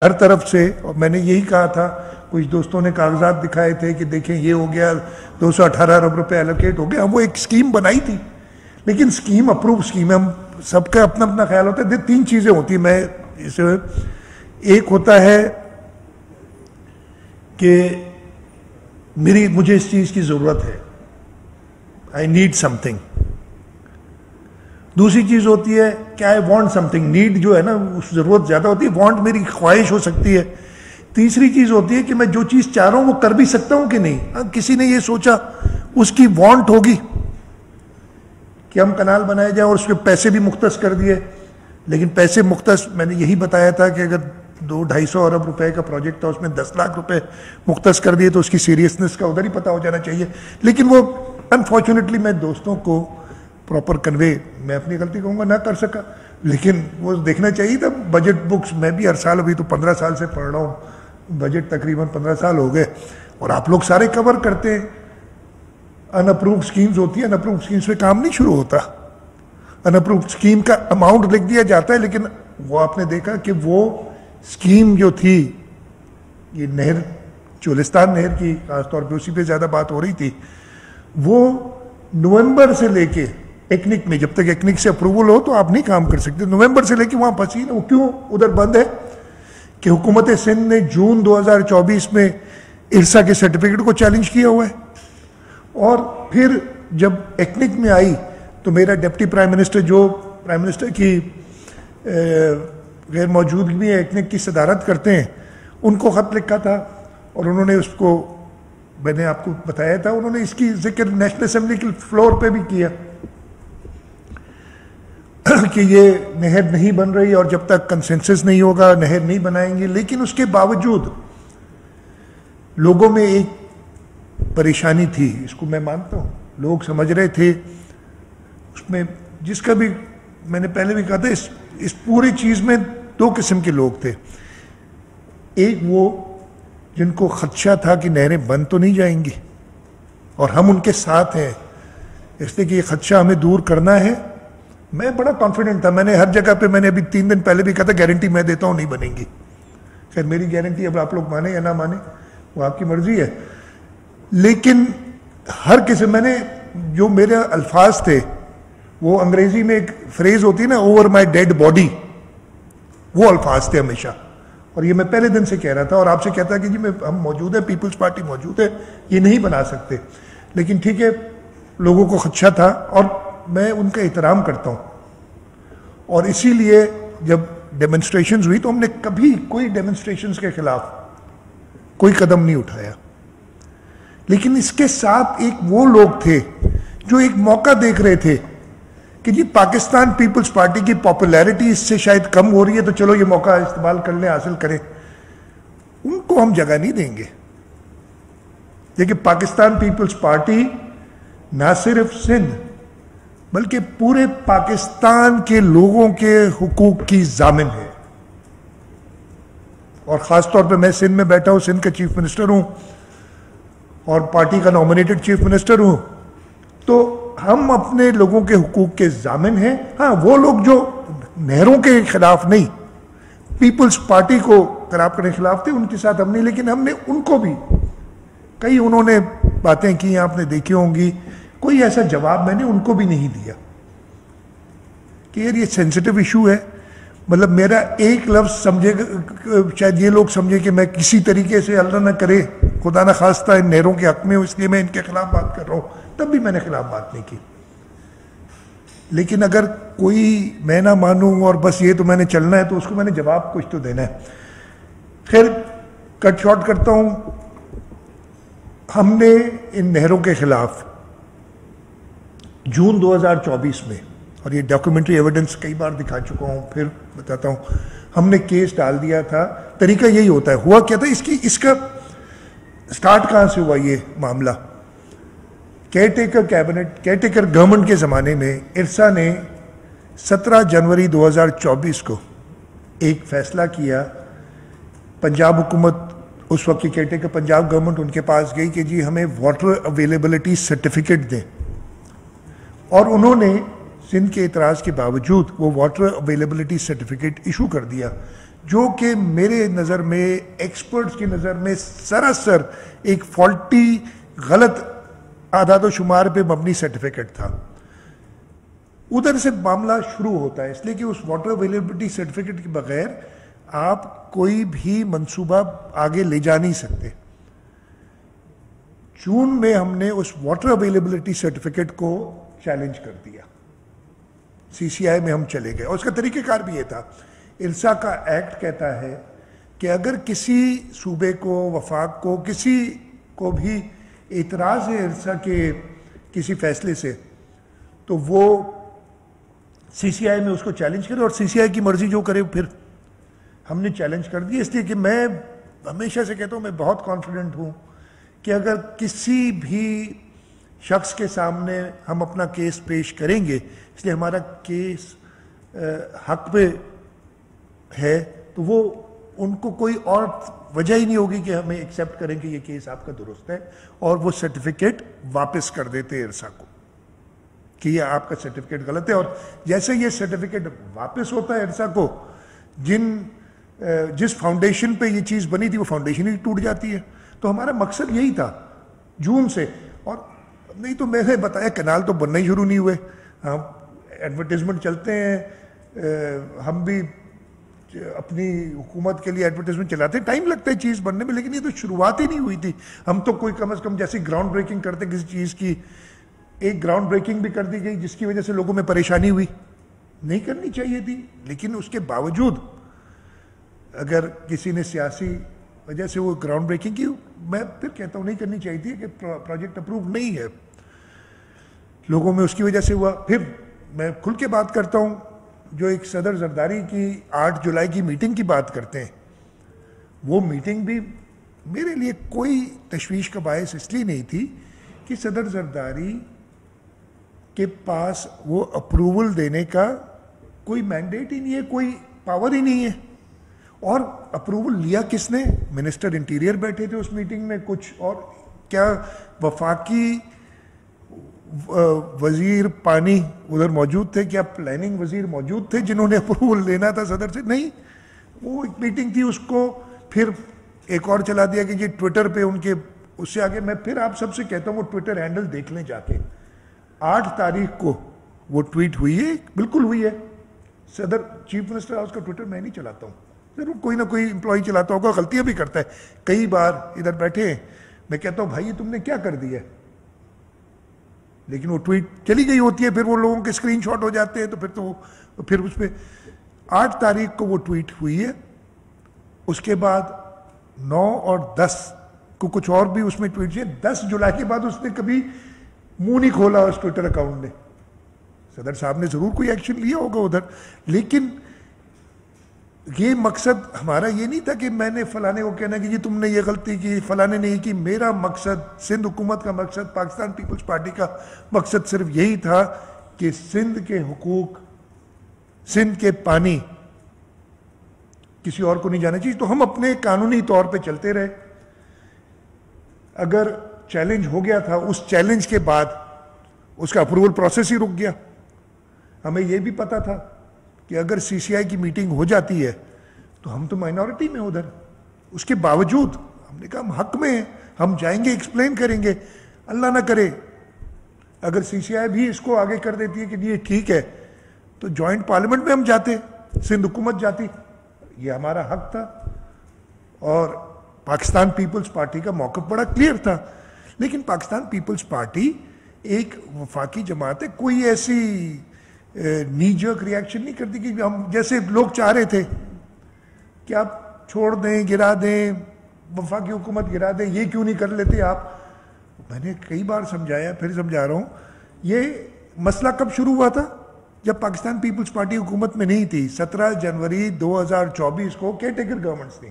ہر طرف سے. اور میں نے یہی کہا تھا, کچھ دوستوں نے کاغذات دکھائے تھے کہ دیکھیں یہ ہو گیا 218 ارب روپے الوکیٹ ہو گیا. وہ ایک اسکیم بنائی تھی, لیکن اسکیم اپروو اسکیم ہے, ہم سب کا اپنا اپنا خیال ہوتا ہے. 3 چیزیں ہوتی ہیں, میں اسے ایک ہوتا ہے کہ مجھے اس چیز کی ضرورت ہے, آئی نیڈ سم تھنگ. دوسری چیز ہوتی ہے کہ I want some thing. Need جو ہے نا اس ضرورت زیادہ ہوتی ہے, وانٹ میری خواہش ہو سکتی ہے. تیسری چیز ہوتی ہے کہ میں جو چیز چاہ رہا ہوں وہ کر بھی سکتا ہوں کہ نہیں. کسی نے یہ سوچا اس کی وانٹ ہوگی کہ ہم کنال بنائے جائیں اور اس کے پیسے بھی مختص کر دیے, لیکن پیسے مختص میں نے یہی بتایا تھا کہ اگر 200-250 ارب روپے کا پروجیکٹ تھا, اس میں 10 لاکھ روپے مختص کر دیے تو اس کی سیریسنس کا ادھر ہی پتہ ہو جانا چاہیے. لیکن وہ انفارچونیٹلی میں دوستوں کو پراپر کنوے, میں اپنی غلطی کہوں گا, نہ کر سکا. لیکن وہ دیکھنا چاہیے تھا. بجٹ بکس میں بھی ہر سال, ابھی تو 15 سال سے پڑھ رہا ہوں, بجٹ تقریباً 15 سال ہو گئے, اور آپ لوگ سارے کور کرتے ہیں. ان اپرووڈ اسکیمز ہوتی ہیں, ان اپرووڈ اسکیمز پہ کام نہیں شروع ہوتا. ان اپرووڈ اسکیم کا اماؤنٹ لکھ دیا جاتا ہے, لیکن وہ آپ نے دیکھا کہ وہ اسکیم جو تھی, یہ نہر, چولستان نہر کی خاص طور پہ اسی پہ زیادہ بات ہو رہی تھی, وہ نومبر سے لے کے ایکنک میں, جب تک ایکنک سے اپروول ہو تو آپ نہیں کام کر سکتے, نومبر سے لے کے وہاں پھنسی. وہ کیوں ادھر بند ہے کہ حکومت سندھ نے جون 2024 میں ارسا کے سرٹیفکیٹ کو چیلنج کیا ہوا ہے. اور پھر جب ایکنک میں آئی تو میرا ڈپٹی پرائم منسٹر, جو پرائم منسٹر کی غیر موجودگی میں ایکنک کی صدارت کرتے ہیں, ان کو خط لکھا تھا, اور انہوں نے اس کو, میں نے آپ کو بتایا تھا, انہوں نے اس کی ذکر نیشنل اسمبلی کے فلور پہ بھی کیا کہ یہ نہر نہیں بن رہی, اور جب تک کنسنسس نہیں ہوگا نہر نہیں بنائیں گے. لیکن اس کے باوجود لوگوں میں ایک پریشانی تھی, اس کو میں مانتا ہوں. لوگ سمجھ رہے تھے اس میں, جس کا بھی میں نے پہلے بھی کہا تھا, اس پوری چیز میں 2 قسم کے لوگ تھے. ایک وہ جن کو خدشہ تھا کہ نہریں بند تو نہیں جائیں گی, اور ہم ان کے ساتھ ہیں, اس لیے کہ یہ خدشہ ہمیں دور کرنا ہے. میں بڑا کانفیڈنٹ تھا, میں نے ہر جگہ پہ, میں نے ابھی 3 دن پہلے بھی کہا تھا گارنٹی میں دیتا ہوں نہیں بنیں گی. خیر میری گارنٹی اب آپ لوگ مانیں یا نہ مانیں وہ آپ کی مرضی ہے, لیکن ہر کسی, میں نے جو میرے الفاظ تھے, وہ انگریزی میں ایک فریز ہوتی ہے نا, اوور مائی ڈیڈ باڈی, وہ الفاظ تھے ہمیشہ. اور یہ میں پہلے دن سے کہہ رہا تھا, اور آپ سے کہتا کہ جی ہم موجود ہیں, پیپلز پارٹی موجود ہے, یہ نہیں بنا سکتے. لیکن ٹھیک ہے, لوگوں کو خدشہ تھا, اور میں ان کا احترام کرتا ہوں. اور اسی لیے جب ڈیمنسٹریشنز ہوئی تو ہم نے کبھی کوئی ڈیمنسٹریشنز کے خلاف کوئی قدم نہیں اٹھایا. لیکن اس کے ساتھ ایک وہ لوگ تھے جو ایک موقع دیکھ رہے تھے کہ جی پاکستان پیپلز پارٹی کی پاپولیرٹی اس سے شاید کم ہو رہی ہے, تو چلو یہ موقع استعمال کر لیں, حاصل کریں. ان کو ہم جگہ نہیں دیں گے. دیکھیں پاکستان پیپلز پارٹی نہ صرف سندھ بلکہ پورے پاکستان کے لوگوں کے حقوق کی ضامن ہے. اور خاص طور پہ میں سندھ میں بیٹھا ہوں, سندھ کا چیف منسٹر ہوں اور پارٹی کا نامینیٹڈ چیف منسٹر ہوں, تو ہم اپنے لوگوں کے حقوق کے ضامن ہیں. ہاں وہ لوگ جو نہروں کے خلاف نہیں, پیپلز پارٹی کو خراب کرنے کے خلاف تھے, ان کے ساتھ ہم نہیں. لیکن ہم نے ان کو بھی کئی, انہوں نے باتیں کی, آپ نے دیکھی ہوں گی, کوئی ایسا جواب میں نے ان کو بھی نہیں دیا کہ یار یہ سینسٹیو ایشو ہے. مطلب میرا ایک لفظ سمجھے, شاید یہ لوگ سمجھے کہ میں کسی طریقے سے, اللہ نہ کرے خدا نہ خواستہ, ان نہروں کے حق میں ہوں اس لیے میں ان کے خلاف بات کر رہا ہوں. تب بھی میں نے خلاف بات نہیں کی. لیکن اگر کوئی میں نہ مانوں اور بس یہ تو میں نے چلنا ہے, تو اس کو میں نے جواب کچھ تو دینا ہے. خیر کٹ شارٹ کرتا ہوں, ہم نے ان نہروں کے خلاف جون 2024 میں, اور یہ ڈاکیومنٹری ایویڈنس کئی بار دکھا چکا ہوں, پھر بتاتا ہوں, ہم نے کیس ڈال دیا تھا. طریقہ یہی ہوتا ہے. ہوا کیا تھا, اس کا سٹارٹ کہاں سے ہوا یہ معاملہ؟ Care taker cabinet, care taker government کے زمانے میں ارسا نے 17 جنوری 2024 کو ایک فیصلہ کیا. پنجاب حکومت, اس وقت کی کیئر ٹیکر پنجاب گورنمنٹ, ان کے پاس گئی کہ جی ہمیں واٹر اویلیبلٹی سرٹیفکیٹ دیں, اور انہوں نے سندھ کے اعتراض کے باوجود وہ واٹر اویلیبلٹی سرٹیفکیٹ ایشو کر دیا, جو کہ میرے نظر میں ایکسپرٹس کی نظر میں سراسر ایک فالٹی غلط اعداد و شمار پہ مبنی سرٹیفکیٹ تھا. ادھر سے معاملہ شروع ہوتا ہے، اس لیے کہ اس واٹر اویلیبلٹی سرٹیفکیٹ کے بغیر آپ کوئی بھی منصوبہ آگے لے جا نہیں سکتے. جون میں ہم نے اس واٹر اویلیبلٹی سرٹیفکیٹ کو چیلنج کر دیا، سی سی آئی میں ہم چلے گئے، اور اس کا طریقہ کار بھی یہ تھا. ارسا کا ایکٹ کہتا ہے کہ اگر کسی صوبے کو، وفاق کو، کسی کو بھی اعتراض ہے ارسا کے کسی فیصلے سے، تو وہ سی سی آئی میں اس کو چیلنج کرے، اور سی سی آئی کی مرضی جو کرے. پھر ہم نے چیلنج کر دیا، اس لیے کہ میں ہمیشہ سے کہتا ہوں میں بہت کانفیڈنٹ ہوں کہ اگر کسی بھی شخص کے سامنے ہم اپنا کیس پیش کریں گے، اس لیے ہمارا کیس حق پہ ہے، تو وہ ان کو کوئی اور وجہ ہی نہیں ہوگی کہ ہمیں ایکسیپٹ کریں کہ یہ کیس آپ کا درست ہے، اور وہ سرٹیفکیٹ واپس کر دیتے ارسا کو کہ یہ آپ کا سرٹیفکیٹ غلط ہے. اور جیسے یہ سرٹیفکیٹ واپس ہوتا ہے ارسا کو، جس فاؤنڈیشن پہ یہ چیز بنی تھی وہ فاؤنڈیشن ہی ٹوٹ جاتی ہے. تو ہمارا مقصد یہی تھا جون سے. اور نہیں تو میں نے بتایا کنال تو بننا ہی شروع نہیں ہوئے، ہم ایڈورٹیزمنٹ چلتے ہیں، ہم بھی اپنی حکومت کے لیے ایڈورٹیزمنٹ چلاتے ہیں، ٹائم لگتا ہے چیز بننے میں، لیکن یہ تو شروعات ہی نہیں ہوئی تھی. ہم تو کوئی کم از کم جیسے گراؤنڈ بریکنگ کرتے کسی چیز کی، ایک گراؤنڈ بریکنگ بھی کر دی گئی جس کی وجہ سے لوگوں میں پریشانی ہوئی، نہیں کرنی چاہیے تھی. لیکن اس کے باوجود اگر کسی نے سیاسی وجہ سے وہ گراؤنڈ بریکنگ کی، میں پھر کہتا ہوں نہیں کرنی چاہیے تھی کہ پروجیکٹ اپروو نہیں ہے، لوگوں میں اس کی وجہ سے ہوا. پھر میں کھل کے بات کرتا ہوں، جو ایک صدر زرداری کی 8 جولائی کی میٹنگ کی بات کرتے ہیں، وہ میٹنگ بھی میرے لیے کوئی تشویش کا باعث اس لیے نہیں تھی کہ صدر زرداری کے پاس وہ اپروول دینے کا کوئی مینڈیٹ ہی نہیں ہے، کوئی پاور ہی نہیں ہے. اور اپروول لیا کس نے؟ منسٹر انٹیریئر بیٹھے تھے اس میٹنگ میں کچھ، اور کیا وفاقی وزیر پانی ادھر موجود تھے؟ کیا پلاننگ وزیر موجود تھے جنہوں نے اپروول لینا تھا صدر سے؟ نہیں. وہ ایک میٹنگ تھی، اس کو پھر ایک اور چلا دیا کہ یہ ٹویٹر پہ ان کے، اس سے آگے میں پھر آپ سب سے کہتا ہوں وہ ٹویٹر ہینڈل دیکھ لیں جا کے. 8 تاریخ کو وہ ٹویٹ ہوئی ہے، بالکل ہوئی ہے. صدر چیف منسٹر ہاؤس کا ٹویٹر میں نہیں چلاتا ہوں، ضرور کوئی نہ کوئی امپلائی چلاتا ہوگا، غلطیاں بھی کرتا ہے. کئی بار ادھر بیٹھے ہیں میں کہتا ہوں بھائی تم نے کیا کر دیا ہے، لیکن وہ ٹویٹ چلی گئی ہوتی ہے، پھر وہ لوگوں کے اسکرین شاٹ ہو جاتے ہیں، تو پھر اس پہ 8 تاریخ کو وہ ٹویٹ ہوئی ہے. اس کے بعد 9 اور 10 کو کچھ اور بھی اس میں ٹویٹ کیے. 10 جولائی کے بعد اس نے کبھی منہ نہیں کھولا اس ٹویٹر اکاؤنٹ نے. صدر صاحب نے ضرور کوئی ایکشن لیا ہوگا ادھر، لیکن یہ مقصد ہمارا یہ نہیں تھا کہ میں نے فلانے کو کہنا کہ جی تم نے یہ غلطی کی، فلانے نے یہ کی. میرا مقصد، سندھ حکومت کا مقصد، پاکستان پیپلز پارٹی کا مقصد صرف یہی تھا کہ سندھ کے حقوق، سندھ کے پانی کسی اور کو نہیں جانا چاہیے. تو ہم اپنے قانونی طور پہ چلتے رہے. اگر چیلنج ہو گیا تھا، اس چیلنج کے بعد اس کا اپروول پروسیس ہی رک گیا. ہمیں یہ بھی پتا تھا کہ اگر سی سی آئی کی میٹنگ ہو جاتی ہے تو ہم تو مائنورٹی میں ادھر، اس کے باوجود ہم نے کہا ہم حق میں ہیں، ہم جائیں گے، ایکسپلین کریں گے. اللہ نہ کرے اگر سی سی آئی بھی اس کو آگے کر دیتی ہے کہ یہ ٹھیک ہے، تو جوائنٹ پارلیمنٹ میں ہم جاتے، سندھ حکومت جاتی. یہ ہمارا حق تھا، اور پاکستان پیپلز پارٹی کا موقف بڑا کلیئر تھا. لیکن پاکستان پیپلز پارٹی ایک وفاقی جماعت ہے، کوئی ایسی نی جرک ریاکشن نہیں کرتی کہ ہم جیسے لوگ چاہ رہے تھے کہ آپ چھوڑ دیں، گرا دیں، وفاقی حکومت گرا دیں، یہ کیوں نہیں کر لیتے آپ. میں نے کئی بار سمجھایا، پھر سمجھا رہا ہوں، یہ مسئلہ کب شروع ہوا تھا؟ جب پاکستان پیپلز پارٹی حکومت میں نہیں تھی. 17 جنوری 2024 کو کیئر ٹیکر گورنمنٹس تھی،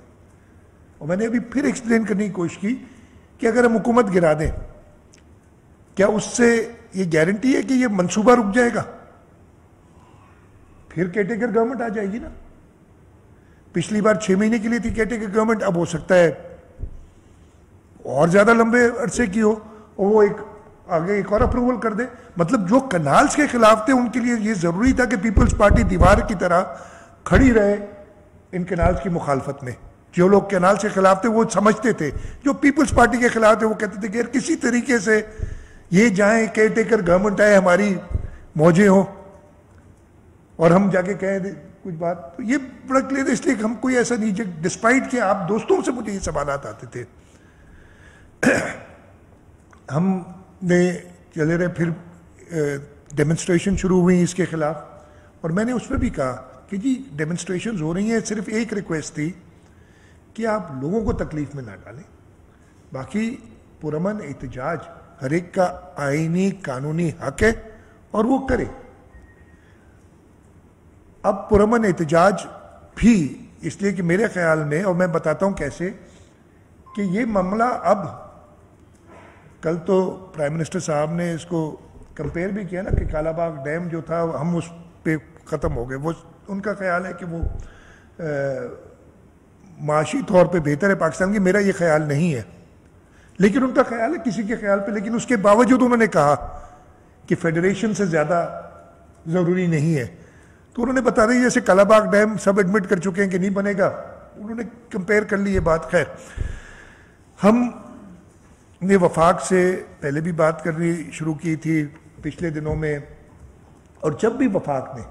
اور میں نے ابھی پھر ایکسپلین کرنے کی کوشش کی کہ اگر ہم حکومت گرا دیں، کیا اس سے یہ گارنٹی ہے کہ یہ منصوبہ رک جائے گا؟ پھر کیئر ٹیکر گورنمنٹ آ جائے گی نا. پچھلی بار 6 مہینے کے لیے تھی کیئر ٹیکر گورنمنٹ، اب ہو سکتا ہے اور زیادہ لمبے عرصے کی ہو، اور وہ آگے ایک اور اپروول کر دے. مطلب جو کنالز کے خلاف تھے ان کے لیے یہ ضروری تھا کہ پیپلز پارٹی دیوار کی طرح کھڑی رہے ان کینالز کی مخالفت میں. جو لوگ کینال سے خلاف تھے وہ سمجھتے تھے, جو پیپلز پارٹی کے خلاف تھے وہ کہتے تھے کہ یار کسی طریقے سے یہ جائیں, کیئر ٹیکر گورنمنٹ آئے, ہماری موجیں ہوں اور ہم جا کے کہیں کچھ بات. تو یہ بڑا کلیئر, اس لیے کہ ہم کوئی ایسا نہیں, ڈسپائٹ کہ آپ دوستوں سے مجھے یہ سوالات آتے تھے. ہم نے چلے رہے, پھر ڈیمنسٹریشن شروع ہوئی اس کے خلاف, اور میں نے اس میں بھی کہا کہ جی ڈیمنسٹریشنز ہو رہی ہیں, صرف ایک ریکویسٹ تھی کہ آپ لوگوں کو تکلیف میں نہ ڈالیں, باقی پرامن احتجاج ہر ایک کا آئینی قانونی حق ہے اور وہ کرے. اب پرامن احتجاج بھی اس لیے کہ میرے خیال میں, اور میں بتاتا ہوں کیسے, کہ یہ معاملہ اب, کل تو پرائم منسٹر صاحب نے اس کو کمپیئر بھی کیا نا کہ کالا باغ ڈیم جو تھا ہم اس پہ ختم ہو گئے. وہ ان کا خیال ہے کہ وہ معاشی طور پہ بہتر ہے پاکستان کی, میرا یہ خیال نہیں ہے, لیکن ان کا خیال ہے کسی کے خیال پہ. لیکن اس کے باوجود انہوں نے کہا کہ فیڈریشن سے زیادہ ضروری نہیں ہے. تو انہوں نے بتا دیا جیسے کالا باغ ڈیم سب ایڈمٹ کر چکے ہیں کہ نہیں بنے گا, انہوں نے کمپیئر کر لی یہ بات. خیر, ہم نے وفاق سے پہلے بھی بات کرنی شروع کی تھی پچھلے دنوں میں, اور جب بھی وفاق نے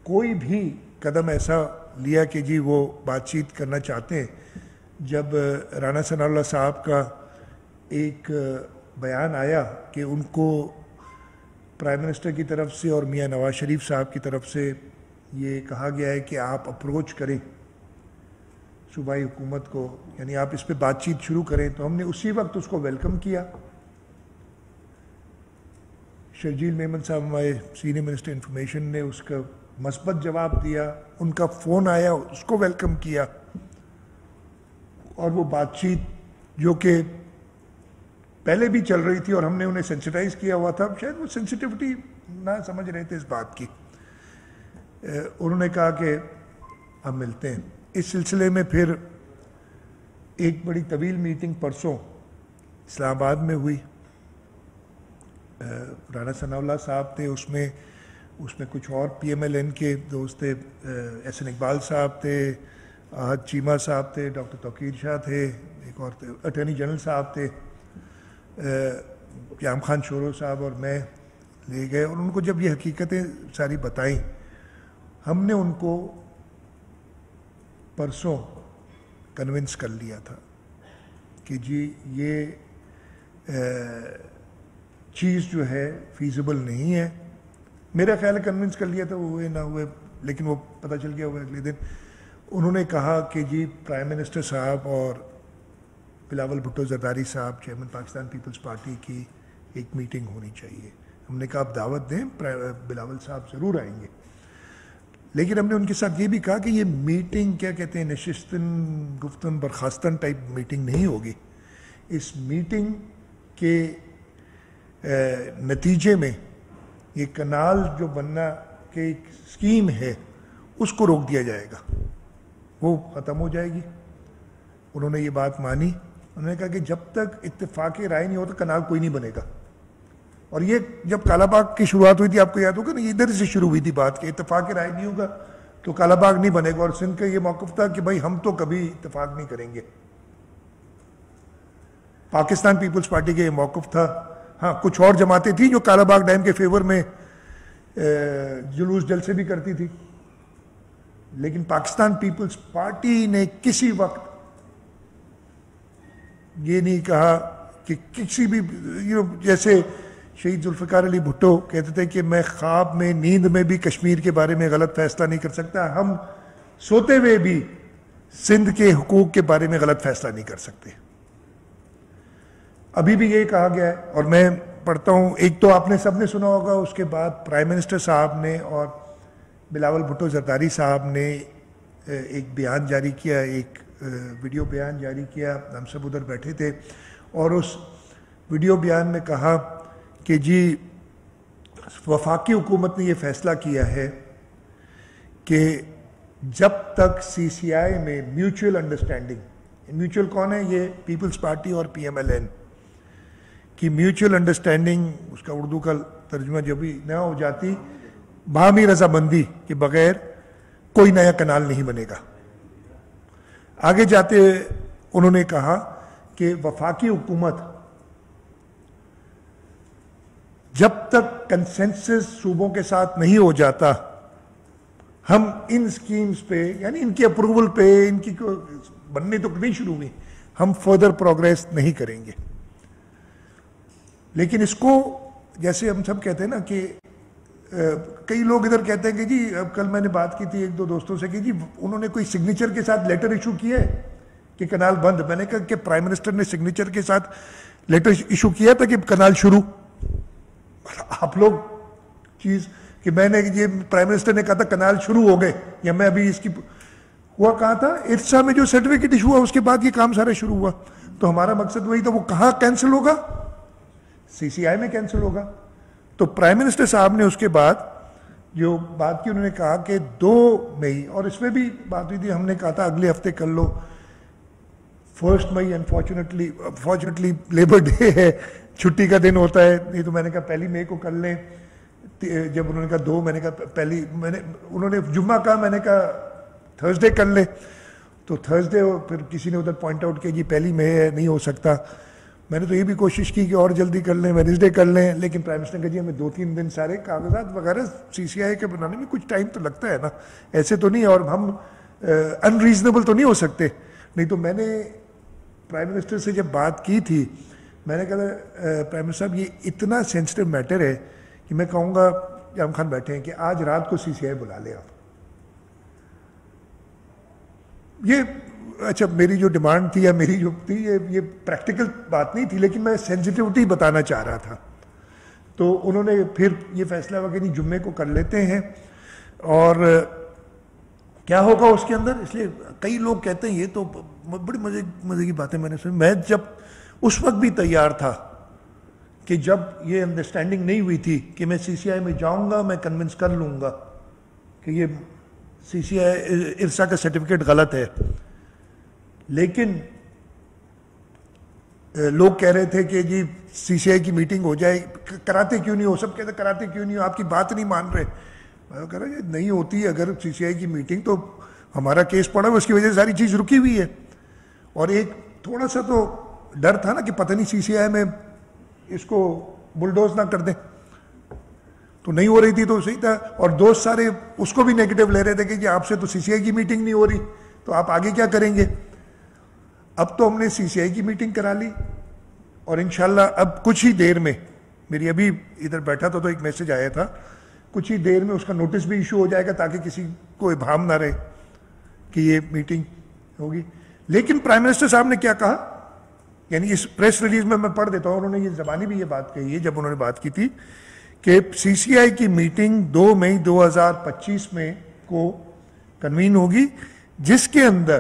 کوئی بھی قدم ایسا لیا کہ جی وہ بات چیت کرنا چاہتے ہیں, جب رانا ثناء اللہ صاحب کا ایک بیان آیا کہ ان کو پرائم منسٹر کی طرف سے اور میاں نواز شریف صاحب کی طرف سے یہ کہا گیا ہے کہ آپ اپروچ کریں صوبائی حکومت کو, یعنی آپ اس پہ بات چیت شروع کریں, تو ہم نے اسی وقت اس کو ویلکم کیا. شرجیل میمن صاحب ہمارے سینئر منسٹر انفارمیشن نے اس کا مثبت جواب دیا, ان کا فون آیا, اس کو ویلکم کیا, اور وہ بات چیت جو کہ پہلے بھی چل رہی تھی اور ہم نے انہیں سینسٹائز کیا ہوا تھا, شاید وہ سینسٹیوٹی نہ سمجھ رہے تھے اس بات کی. انہوں نے کہا کہ ہم ملتے ہیں. اس سلسلے میں پھر ایک بڑی طویل میٹنگ پرسوں اسلام آباد میں ہوئی. رانا ثناء اللہ صاحب تھے اس میں کچھ اور پی ایم ایل این کے دوست تھے, ایس این اقبال صاحب تھے, احد چیمہ صاحب تھے, ڈاکٹر توقیر شاہ تھے, ایک اور تھے اٹارنی جنرل صاحب تھے, قیام خان شورو صاحب اور میں لے گئے. اور ان کو جب یہ حقیقتیں ساری بتائیں, ہم نے ان کو پرسوں کنونس کر لیا تھا کہ جی یہ چیز جو ہے فیزیبل نہیں ہے. میرا خیال ہے کنونس کر لیا تھا, وہ ہوئے نہ ہوئے, لیکن وہ پتہ چل گیا ہوئے اگلے دن. انہوں نے کہا کہ جی پرائم منسٹر صاحب اور بلاول بھٹو زرداری صاحب چیئرمین پاکستان پیپلز پارٹی کی ایک میٹنگ ہونی چاہیے. ہم نے کہا آپ دعوت دیں, بلاول صاحب ضرور آئیں گے, لیکن ہم نے ان کے ساتھ یہ بھی کہا کہ یہ میٹنگ کیا کہتے ہیں, نشستن گفتن برخاستن ٹائپ میٹنگ نہیں ہوگی. اس میٹنگ کے نتیجے میں یہ کنال جو بننا کہ ایک اسکیم ہے اس کو روک دیا جائے گا, وہ ختم ہو جائے گی. انہوں نے یہ بات مانی. انہوں نے کہا کہ جب تک اتفاق رائے نہیں ہوتا کنال کوئی نہیں بنے گا. اور یہ جب کالا باغ کی شروعات ہوئی تھی, آپ کو یاد ہوگا نا, ادھر سے شروع ہوئی تھی بات کہ اتفاق رائے نہیں ہوگا تو کالا باغ نہیں بنے گا. اور سندھ کا یہ موقف تھا کہ بھائی ہم تو کبھی اتفاق نہیں کریں گے. پاکستان پیپلز پارٹی کا یہ موقف تھا. ہاں کچھ اور جماعتیں تھیں جو کالا باغ ڈیم کے فیور میں جلوس جلسے بھی کرتی تھی, لیکن پاکستان پیپلز پارٹی نے کسی وقت یہ نہیں کہا کہ کسی بھی جیسے شہید ذوالفقار علی بھٹو کہتے تھے کہ میں خواب میں نیند میں بھی کشمیر کے بارے میں غلط فیصلہ نہیں کر سکتا, ہم سوتے ہوئے بھی سندھ کے حقوق کے بارے میں غلط فیصلہ نہیں کر سکتے. ابھی بھی یہ کہا گیا ہے, اور میں پڑھتا ہوں, ایک تو آپ نے سب نے سنا ہوگا, اس کے بعد پرائم منسٹر صاحب نے اور بلاول بھٹو زرداری صاحب نے ایک بیان جاری کیا, ایک ویڈیو بیان جاری کیا, ہم سب ادھر بیٹھے تھے, اور اس ویڈیو بیان میں کہا کہ جی وفاقی حکومت نے یہ فیصلہ کیا ہے کہ جب تک سی سی آئی میں میوچل انڈرسٹینڈنگ, میوچل کون ہے, یہ پیپلز پارٹی اور پی ایم ایل این کی میوچل انڈرسٹینڈنگ, اس کا اردو کا ترجمہ جب بھی نہ ہو جاتی, باہمی رضامندی کے بغیر کوئی نیا کنال نہیں بنے گا. آگے جاتے انہوں نے کہا کہ وفاقی حکومت جب تک کنسنسس صوبوں کے ساتھ نہیں ہو جاتا ہم ان سکیمز پہ یعنی ان کی اپروول پہ ان کی بننے تو نہیں شروع ہوئی ہم فردر پروگریس نہیں کریں گے. لیکن اس کو جیسے ہم سب کہتے ہیں نا کہ کئی لوگ ادھر کہتے ہیں کہ جی اب کل میں نے بات کی تھی ایک دو دوستوں سے کہ جی انہوں نے کوئی سگنیچر کے ساتھ لیٹر ایشو کیا ہے کہ کنال بند. میں نے کہا کہ پرائم منسٹر نے سگنیچر کے ساتھ لیٹر ایشو کیا تھا کہ کنال شروع. آپ لوگ چیز کہ میں نے یہ پرائم منسٹر نے کہا تھا کنال شروع ہو گئے یا میں ابھی اس کی ہوا کہا تھا ارسا میں جو سرٹیفکیٹ ایشو ہوا اس کے بعد یہ کام سارا شروع ہوا. تو ہمارا مقصد وہی تھا. وہ کہاں کینسل ہوگا؟ سی سی آئی میں کینسل ہوگا. تو پرائم منسٹر صاحب نے اس کے بعد جو بات کی انہوں نے کہا کہ 2 مئی اور اس میں بھی بات ہوئی تھی ہم نے کہا تھا اگلے ہفتے کر لو. 1 مئی انفارچونیٹلی لیبر ڈے ہے چھٹی کا دن ہوتا ہے. نہیں تو میں نے کہا 1 مئی کو کر لیں. جب انہوں نے کہا 2 میں نے کہا انہوں نے جمعہ کہا میں نے کہا تھرسڈے کر لیں. تو تھرسڈے پھر کسی نے ادھر پوائنٹ آؤٹ کیا جی 1 مئی ہے نہیں ہو سکتا. میں نے تو یہ بھی کوشش کی کہ اور جلدی کر لیں ویڈنسڈے کر لیں. لیکن پرائم منسٹر نے کہا جی ہمیں 2-3 دن سارے کاغذات وغیرہ سی سی آئی کے بنانے میں کچھ ٹائم تو لگتا ہے نا. ایسے تو نہیں اور ہم انریزنیبل تو نہیں ہو سکتے. نہیں تو میں نے پرائم منسٹر سے جب بات کی تھی میں نے کہا پرائم منسٹر صاحب یہ اتنا سینسٹیو میٹر ہے کہ میں کہوں گا جام خان بیٹھے ہیں کہ آج رات کو سی سی آئی بلا لے آپ. یہ اچھا میری جو ڈیمانڈ تھی یا میری جو تھی یہ پریکٹیکل بات نہیں تھی لیکن میں سینسٹیوٹی بتانا چاہ رہا تھا. تو انہوں نے پھر یہ فیصلہ ہوا کہ نہیں جمعے کو کر لیتے ہیں. اور کیا ہوگا اس کے اندر اس لیے کئی لوگ کہتے ہیں یہ تو بڑی مزے کی باتیں میں نے سنی. میں جب اس وقت بھی تیار تھا کہ جب یہ انڈرسٹینڈنگ نہیں ہوئی تھی کہ میں سی سی آئی میں جاؤں گا میں کنونس کر لوں گا کہ یہ سی سی آئی ارسا کا سرٹیفکیٹ غلط ہے. لیکن لوگ کہہ رہے تھے کہ جی سی سی آئی کی میٹنگ ہو جائے کراتے کیوں نہیں ہو. سب کہتے کراتے کیوں نہیں ہو آپ کی بات نہیں مان رہے. میں کہہ رہا یہ نہیں ہوتی اگر سی سی آئی کی میٹنگ تو ہمارا کیس پڑا ہے اس کی وجہ سے ساری چیز رکی ہوئی ہے. اور ایک تھوڑا سا تو ڈر تھا نا کہ پتہ نہیں سی سی آئی میں اس کو بلڈوز نہ کر دیں. تو نہیں ہو رہی تھی تو صحیح تھا. اور دوست سارے اس کو بھی نیگیٹو لے رہے تھے کہ جی آپ سے تو سی سی آئی کی میٹنگ نہیں ہو رہی تو آپ آگے کیا کریں گے. اب تو ہم نے سی سی آئی کی میٹنگ کرا لی اور انشاءاللہ اب کچھ ہی دیر میں میری ابھی ادھر بیٹھا تھا تو ایک میسج آیا تھا کچھ ہی دیر میں اس کا نوٹس بھی ایشو ہو جائے گا تاکہ کسی کو ابہام نہ رہے کہ یہ میٹنگ ہوگی. لیکن پرائم منسٹر صاحب نے کیا کہا یعنی اس پریس ریلیز میں پڑھ دیتا ہوں. انہوں نے یہ زبانی بھی یہ بات کہی ہے جب انہوں نے بات کی تھی کہ سی سی آئی کی میٹنگ 2 مئی 2025 میں کو کنوین ہوگی جس کے اندر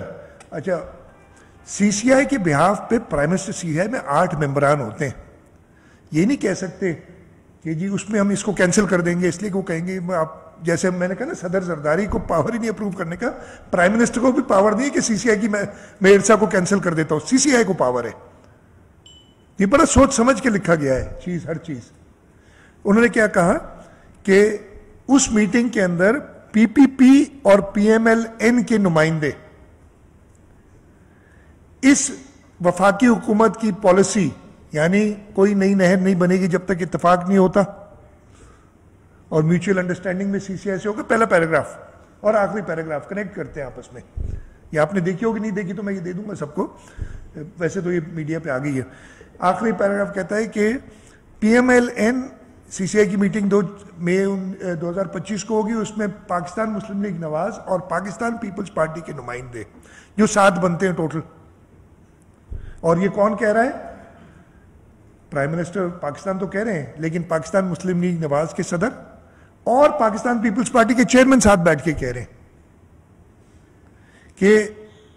اچھا سی سی آئی کے بہاف پہ پرائم منسٹر سی سی آئی میں 8 ممبران ہوتے ہیں. یہ نہیں کہہ سکتے کہ جی اس میں ہم اس کو کینسل کر دیں گے اس لیے کہ وہ کہیں گے آپ جیسے میں نے کہا نا صدر زرداری کو پاور ہی نہیں اپروو کرنے کا. پرائم منسٹر کو بھی پاور نہیں ہے کہ سی سی آئی کی میں ارسا کو کینسل کر دیتا ہوں. سی سی آئی کو پاور ہے. یہ بڑا سوچ سمجھ کے لکھا گیا ہے چیز ہر چیز. انہوں نے کیا کہا کہ اس میٹنگ کے اندر پی پی پی اور پی ایم ایل این کے نمائندے اس وفاقی حکومت کی پالیسی یعنی کوئی نئی نہر نہیں بنے گی جب تک اتفاق نہیں ہوتا اور میوچل انڈرسٹینڈنگ میں سی سی آئی سے ہوگا. پہلا پیراگراف اور آخری پیراگراف کنیکٹ کرتے ہیں آپس میں. یہ آپ نے دیکھی ہوگی نہیں دیکھی تو میں یہ دے دوں گا سب کو. ویسے تو یہ میڈیا پہ آ گئی ہے. آخری پیراگراف کہتا ہے کہ P M L N C C I کی میٹنگ 2 مئی 2025 کو ہوگی. اس میں پاکستان مسلم لیگ نواز اور پاکستان پیپلز پارٹی کے نمائندے جو 7 بنتے ہیں ٹوٹل. اور یہ کون کہہ رہا ہے؟ پرائم منسٹر پاکستان تو کہہ رہے ہیں لیکن پاکستان مسلم لیگ نواز کے صدر اور پاکستان پیپلز پارٹی کے چیئرمین ساتھ بیٹھ کے کہہ رہے ہیں کہ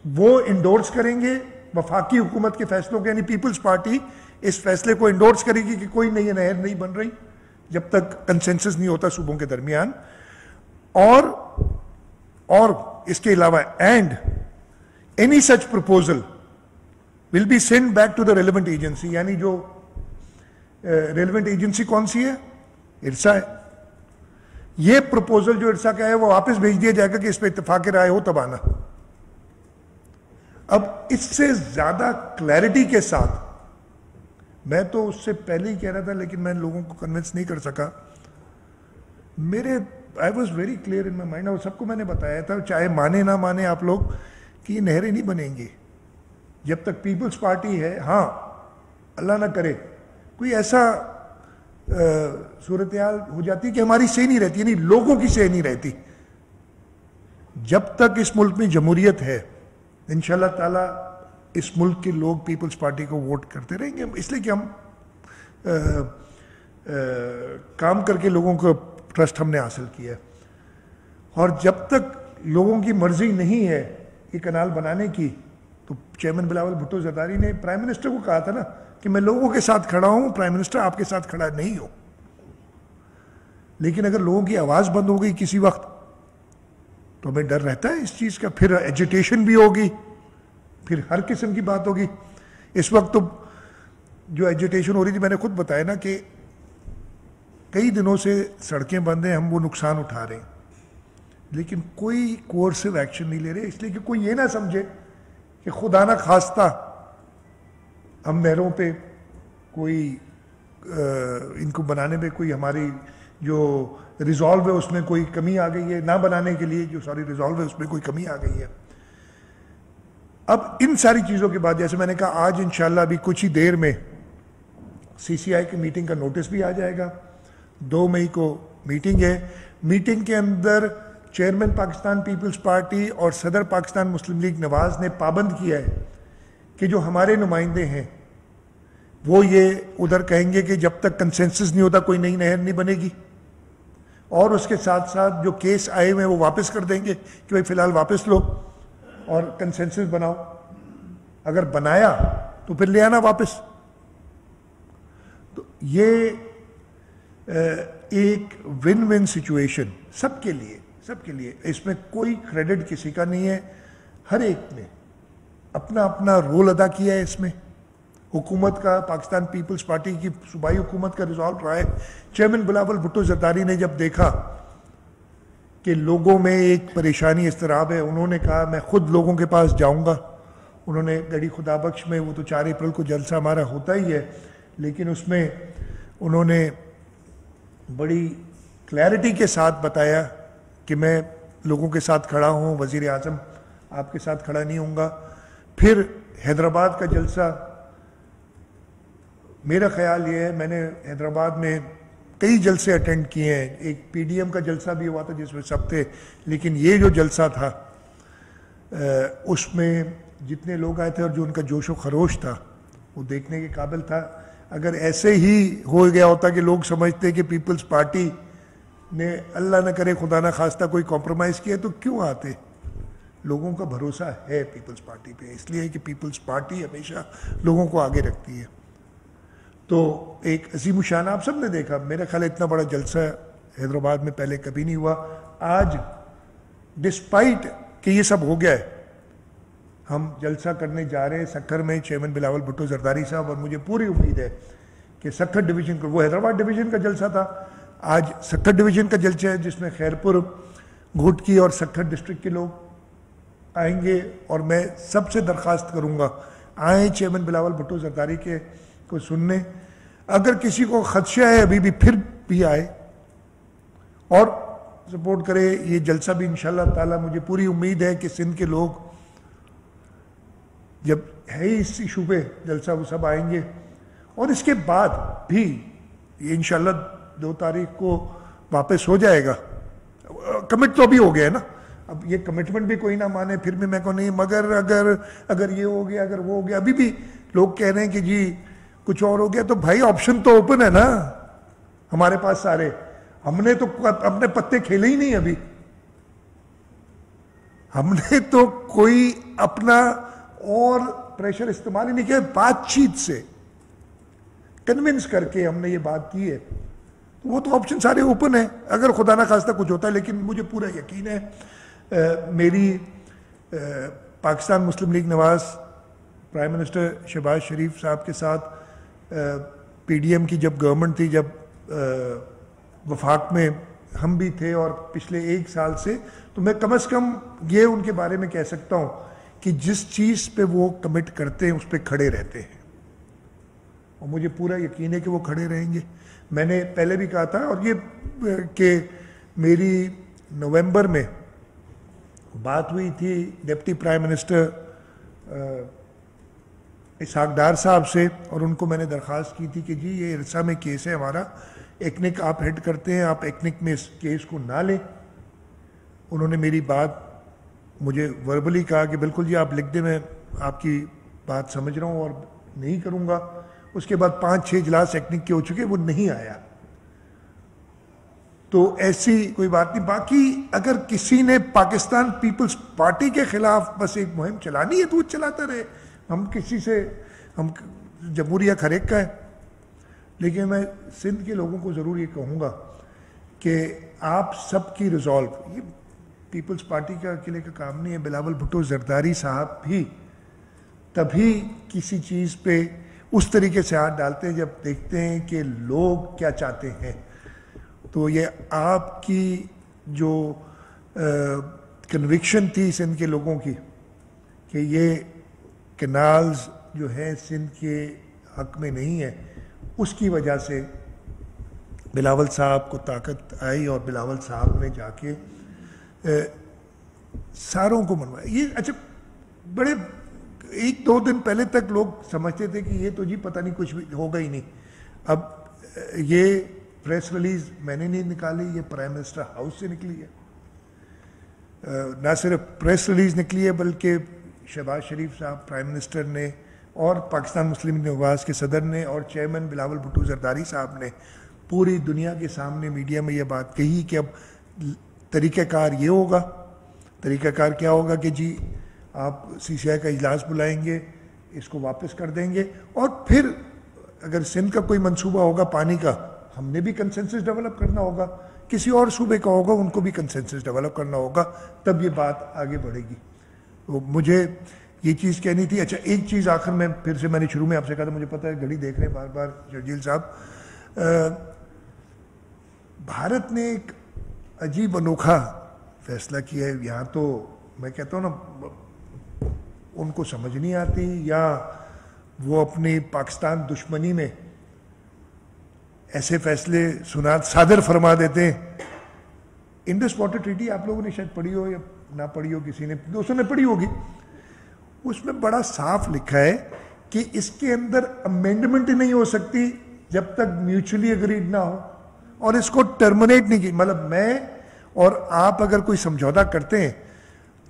وہ انڈورس کریں گے وفاقی حکومت کے فیصلوں کے. یعنی پیپلز پارٹی اس فیصلے کو انڈورس کرے گی کہ کوئی نئی نہر نہیں بن رہی جب تک کنسنسس نہیں ہوتا صوبوں کے درمیان. اور اس کے علاوہ and any such proposal will be send back to the relevant agency. یعنی جو ریلیونٹ ایجنسی کون سی ہے؟ ارسا ہے. یہ پروپوزل جو ارسا کا ہے وہ واپس بھیج دیا جائے گا کہ اس پہ اتفاق رائے ہو تب آنا. اب اس سے زیادہ کلیئرٹی کے ساتھ، میں تو اس سے پہلے ہی کہہ رہا تھا لیکن میں لوگوں کو کنونس نہیں کر سکا. I was very clear in my mind, اور سب کو میں نے بتایا تھا، چاہے مانے نہ مانے آپ لوگ، کہ یہ نہریں نہیں بنیں گی جب تک پیپلز پارٹی ہے. ہاں اللہ نہ کرے کوئی ایسا صورتحال ہو جاتی کہ ہماری صحیح نہیں رہتی، یعنی لوگوں کی صحیح نہیں رہتی. جب تک اس ملک میں جمہوریت ہے انشاءاللہ تعالی اس ملک کے لوگ پیپلز پارٹی کو ووٹ کرتے رہیں گے، اس لیے کہ ہم کام کر کے لوگوں کو ٹرسٹ ہم نے حاصل کیا ہے. اور جب تک لوگوں کی مرضی نہیں ہے یہ کنال بنانے کی، تو چیئرمین بلاول بھٹو زرداری نے پرائم منسٹر کو کہا تھا نا کہ میں لوگوں کے ساتھ کھڑا ہوں، پرائم منسٹر آپ کے ساتھ کھڑا نہیں ہوں. لیکن اگر لوگوں کی آواز بند ہو گئی کسی وقت تو ہمیں ڈر رہتا ہے اس چیز کا، پھر ایجیٹیشن بھی ہوگی، پھر ہر قسم کی بات ہوگی. اس وقت تو جو ایجیٹیشن ہو رہی تھی میں نے خود بتایا نا کہ کئی دنوں سے سڑکیں بند ہیں، ہم وہ نقصان اٹھا رہے ہیں لیکن کوئی کوورسو ایکشن نہیں لے رہے، اس لیے کہ کوئی یہ نہ سمجھے کہ خدا نہ خواستہ ہم نہروں پہ کوئی ان کو بنانے پہ کوئی ہماری جو ریزالو ہے اس میں کوئی کمی آ گئی ہے، نہ بنانے کے لیے جو ریزالو ہے اس میں کوئی کمی آ گئی ہے. اب ان ساری چیزوں کے بعد جیسے میں نے کہا آج انشاءاللہ ابھی کچھ ہی دیر میں سی سی آئی کی میٹنگ کا نوٹس بھی آ جائے گا. 2 مئی کو میٹنگ ہے. میٹنگ کے اندر چیئرمین پاکستان پیپلز پارٹی اور صدر پاکستان مسلم لیگ نواز نے پابند کیا ہے کہ جو ہمارے نمائندے ہیں وہ یہ ادھر کہیں گے کہ جب تک کنسنسس نہیں ہوتا کوئی نئی نہر نہیں بنے گی، اور اس کے ساتھ ساتھ جو کیس آئے ہوئے ہیں وہ واپس کر دیں گے کہ بھائی فی الحال واپس لو اور کنسنسس بناؤ، اگر بنایا تو پھر لے آنا واپس. تو یہ ایک ون ون سچویشن سب کے لیے، اس میں کوئی کریڈٹ کسی کا نہیں ہے، ہر ایک نے اپنا اپنا رول ادا کیا ہے. اس میں حکومت کا، پاکستان پیپلز پارٹی کی صوبائی حکومت کا ریزالو رہا ہے. چیئرمین بلاول بھٹو زرداری نے جب دیکھا کہ لوگوں میں ایک پریشانی اضطراب ہے، انہوں نے کہا میں خود لوگوں کے پاس جاؤں گا. انہوں نے گڑھی خدا بخش میں، وہ تو 4 اپریل کو جلسہ ہمارا ہوتا ہی ہے، لیکن اس میں انہوں نے بڑی کلیئرٹی کے ساتھ بتایا کہ میں لوگوں کے ساتھ کھڑا ہوں، وزیر اعظم آپ کے ساتھ کھڑا نہیں ہوں گا. پھر حیدرآباد کا جلسہ، میرا خیال یہ ہے، میں نے حیدرآباد میں کئی جلسے اٹینڈ کیے ہیں، ایک پی ڈی ایم کا جلسہ بھی ہوا تھا جس میں سب تھے، لیکن یہ جو جلسہ تھا اس میں جتنے لوگ آئے تھے اور جو ان کا جوش و خروش تھا وہ دیکھنے کے قابل تھا. اگر ایسے ہی ہو گیا ہوتا کہ لوگ سمجھتے کہ پیپلز پارٹی نے اللہ نہ کرے خدا نہ خواستہ کوئی کمپرومائز کیا تو کیوں آتے. لوگوں کا بھروسہ ہے پیپلز پارٹی پہ، اس لیے کہ پیپلز پارٹی ہمیشہ لوگوں کو آگے رکھتی ہے. تو ایک عظیم الشان آپ سب نے دیکھا، میرا خیال اتنا بڑا جلسہ حیدرآباد میں پہلے کبھی نہیں ہوا. آج ڈسپائٹ کہ یہ سب ہو گیا ہے، ہم جلسہ کرنے جا رہے ہیں سکھر میں، چیئرمین بلاول بھٹو زرداری صاحب، اور مجھے پوری امید ہے کہ سکھر ڈویژن کو، وہ حیدرآباد ڈویژن کا جلسہ تھا، آج سکھر ڈویژن کا جلسہ ہے جس میں خیرپور، گھوٹکی اور سکھر ڈسٹرکٹ کے لوگ آئیں گے. اور میں سب سے درخواست کروں گا آئیں چیئرمین بلاول بھٹو زرداری کے کو سننے. اگر کسی کو خدشہ ہے ابھی بھی پھر بھی آئے اور سپورٹ کرے. یہ جلسہ بھی انشاءاللہ تعالی مجھے پوری امید ہے کہ سندھ کے لوگ جب ہے ہی اس ایشو پہ جلسہ وہ سب آئیں گے. اور اس کے بعد بھی یہ انشاءاللہ 2 تاریخ کو واپس ہو جائے گا. کمٹ تو ابھی ہو گیا ہے نا، اب یہ کمٹمنٹ بھی کوئی نہ مانے پھر بھی میں کو نہیں، مگر اگر یہ ہو گیا، اگر وہ ہو گیا، ابھی بھی لوگ کہہ رہے ہیں کہ جی کچھ اور ہو گیا، تو بھائی آپشن تو اوپن ہے نا ہمارے پاس سارے. ہم نے تو اپنے پتے کھیلے ہی نہیں، ابھی ہم نے تو کوئی اپنا اور پریشر استعمال ہی نہیں کیا. بات چیت سے کنونس کر کے ہم نے یہ بات کی ہے، وہ تو آپشن سارے اوپن ہیں اگر خدا نہ خواستہ کچھ ہوتا ہے. لیکن مجھے پورا یقین ہے میری پاکستان مسلم لیگ نواز پرائم منسٹر شہباز شریف صاحب کے ساتھ پی ڈی ایم کی جب گورنمنٹ تھی، جب وفاق میں ہم بھی تھے اور پچھلے 1 سال سے، تو میں کم از کم یہ ان کے بارے میں کہہ سکتا ہوں کہ جس چیز پہ وہ کمٹ کرتے ہیں اس پہ کھڑے رہتے ہیں، اور مجھے پورا یقین ہے کہ وہ کھڑے رہیں گے. میں نے پہلے بھی کہا تھا، اور یہ کہ میری نومبر میں بات ہوئی تھی deputy prime minister Ishaq Dar صاحب سے، اور ان کو میں نے درخواست کی تھی کہ جی یہ ارسا میں کیس ہے ہمارا، ایکنک آپ ہیڈ کرتے ہیں، آپ ایکنک میں اس کیس کو نہ لیں. انہوں نے میری بات مجھے وربلی کہا کہ بالکل جی آپ لکھ دیں، میں آپ کی بات سمجھ رہا ہوں اور نہیں کروں گا. اس کے بعد 5-6 اجلاس ایکنک کے ہو چکے، وہ نہیں آیا. تو ایسی کوئی بات نہیں. باقی اگر کسی نے پاکستان پیپلز پارٹی کے خلاف بس ایک مہم چلانی ہے تو وہ چلاتا رہے. ہم کسی سے، ہم جمہوریہ ہر ایک کا ہے. لیکن میں سندھ کے لوگوں کو ضرور یہ کہوں گا کہ آپ سب کی ریزالو، یہ پیپلز پارٹی کا اکیلے کا کام نہیں ہے. بلاول بھٹو زرداری صاحب بھی تبھی کسی چیز پہ اس طریقے سے ہاتھ ڈالتے ہیں جب دیکھتے ہیں کہ لوگ کیا چاہتے ہیں. تو یہ آپ کی جو کنوکشن تھی سندھ کے لوگوں کی کہ یہ کینالز جو ہے سندھ کے حق میں نہیں ہے، اس کی وجہ سے بلاول صاحب کو طاقت آئی اور بلاول صاحب نے جا کے ساروں کو منوایا. یہ اچھا بڑے 1-2 دن پہلے تک لوگ سمجھتے تھے کہ یہ تو جی پتہ نہیں کچھ بھی ہوگا ہی نہیں. اب یہ پریس ریلیز میں نے نہیں نکالی، یہ پرائم منسٹر ہاؤس سے نکلی ہے. نہ صرف پریس ریلیز نکلی ہے بلکہ شہباز شریف صاحب پرائم منسٹر نے اور پاکستان مسلم نواز کے صدر نے اور چیئرمین بلاول بھٹو زرداری صاحب نے پوری دنیا کے سامنے میڈیا میں یہ بات کہی کہ اب طریقہ کار یہ ہوگا. طریقہ کار کیا ہوگا کہ جی آپ سی سی آئی کا اجلاس بلائیں گے، اس کو واپس کر دیں گے، اور پھر اگر سندھ کا کوئی منصوبہ ہوگا پانی کا، ہم نے بھی کنسنسس ڈیولپ کرنا ہوگا، کسی اور صوبے کا ہوگا ان کو بھی کنسنسس ڈیولپ کرنا ہوگا، تب یہ بات آگے بڑھے گی. تو مجھے یہ چیز کہنی تھی. اچھا ایک چیز آخر میں پھر سے، میں نے شروع میں آپ سے کہا تھا، مجھے پتہ ہے گھڑی دیکھ رہے ہیں بار بار شرجیل صاحب، بھارت نے ایک عجیب انوکھا فیصلہ کیا ہے. یہاں تو میں کہتا ہوں نا ان کو سمجھ نہیں آتی، یا وہ اپنی پاکستان دشمنی میں ایسے فیصلے صادر فرما دیتے ہیں. انڈس واٹر ٹریٹی آپ لوگوں نے شاید پڑھی ہو یا نہ پڑھی ہو، کسی نے دوستوں نے پڑھی ہوگی. اس میں بڑا صاف لکھا ہے کہ اس کے اندر امینڈمنٹ نہیں ہو سکتی جب تک میوچولی اگریڈ نہ ہو، اور اس کو ٹرمینیٹ نہیں کی. مطلب میں اور آپ اگر کوئی سمجھوتا کرتے ہیں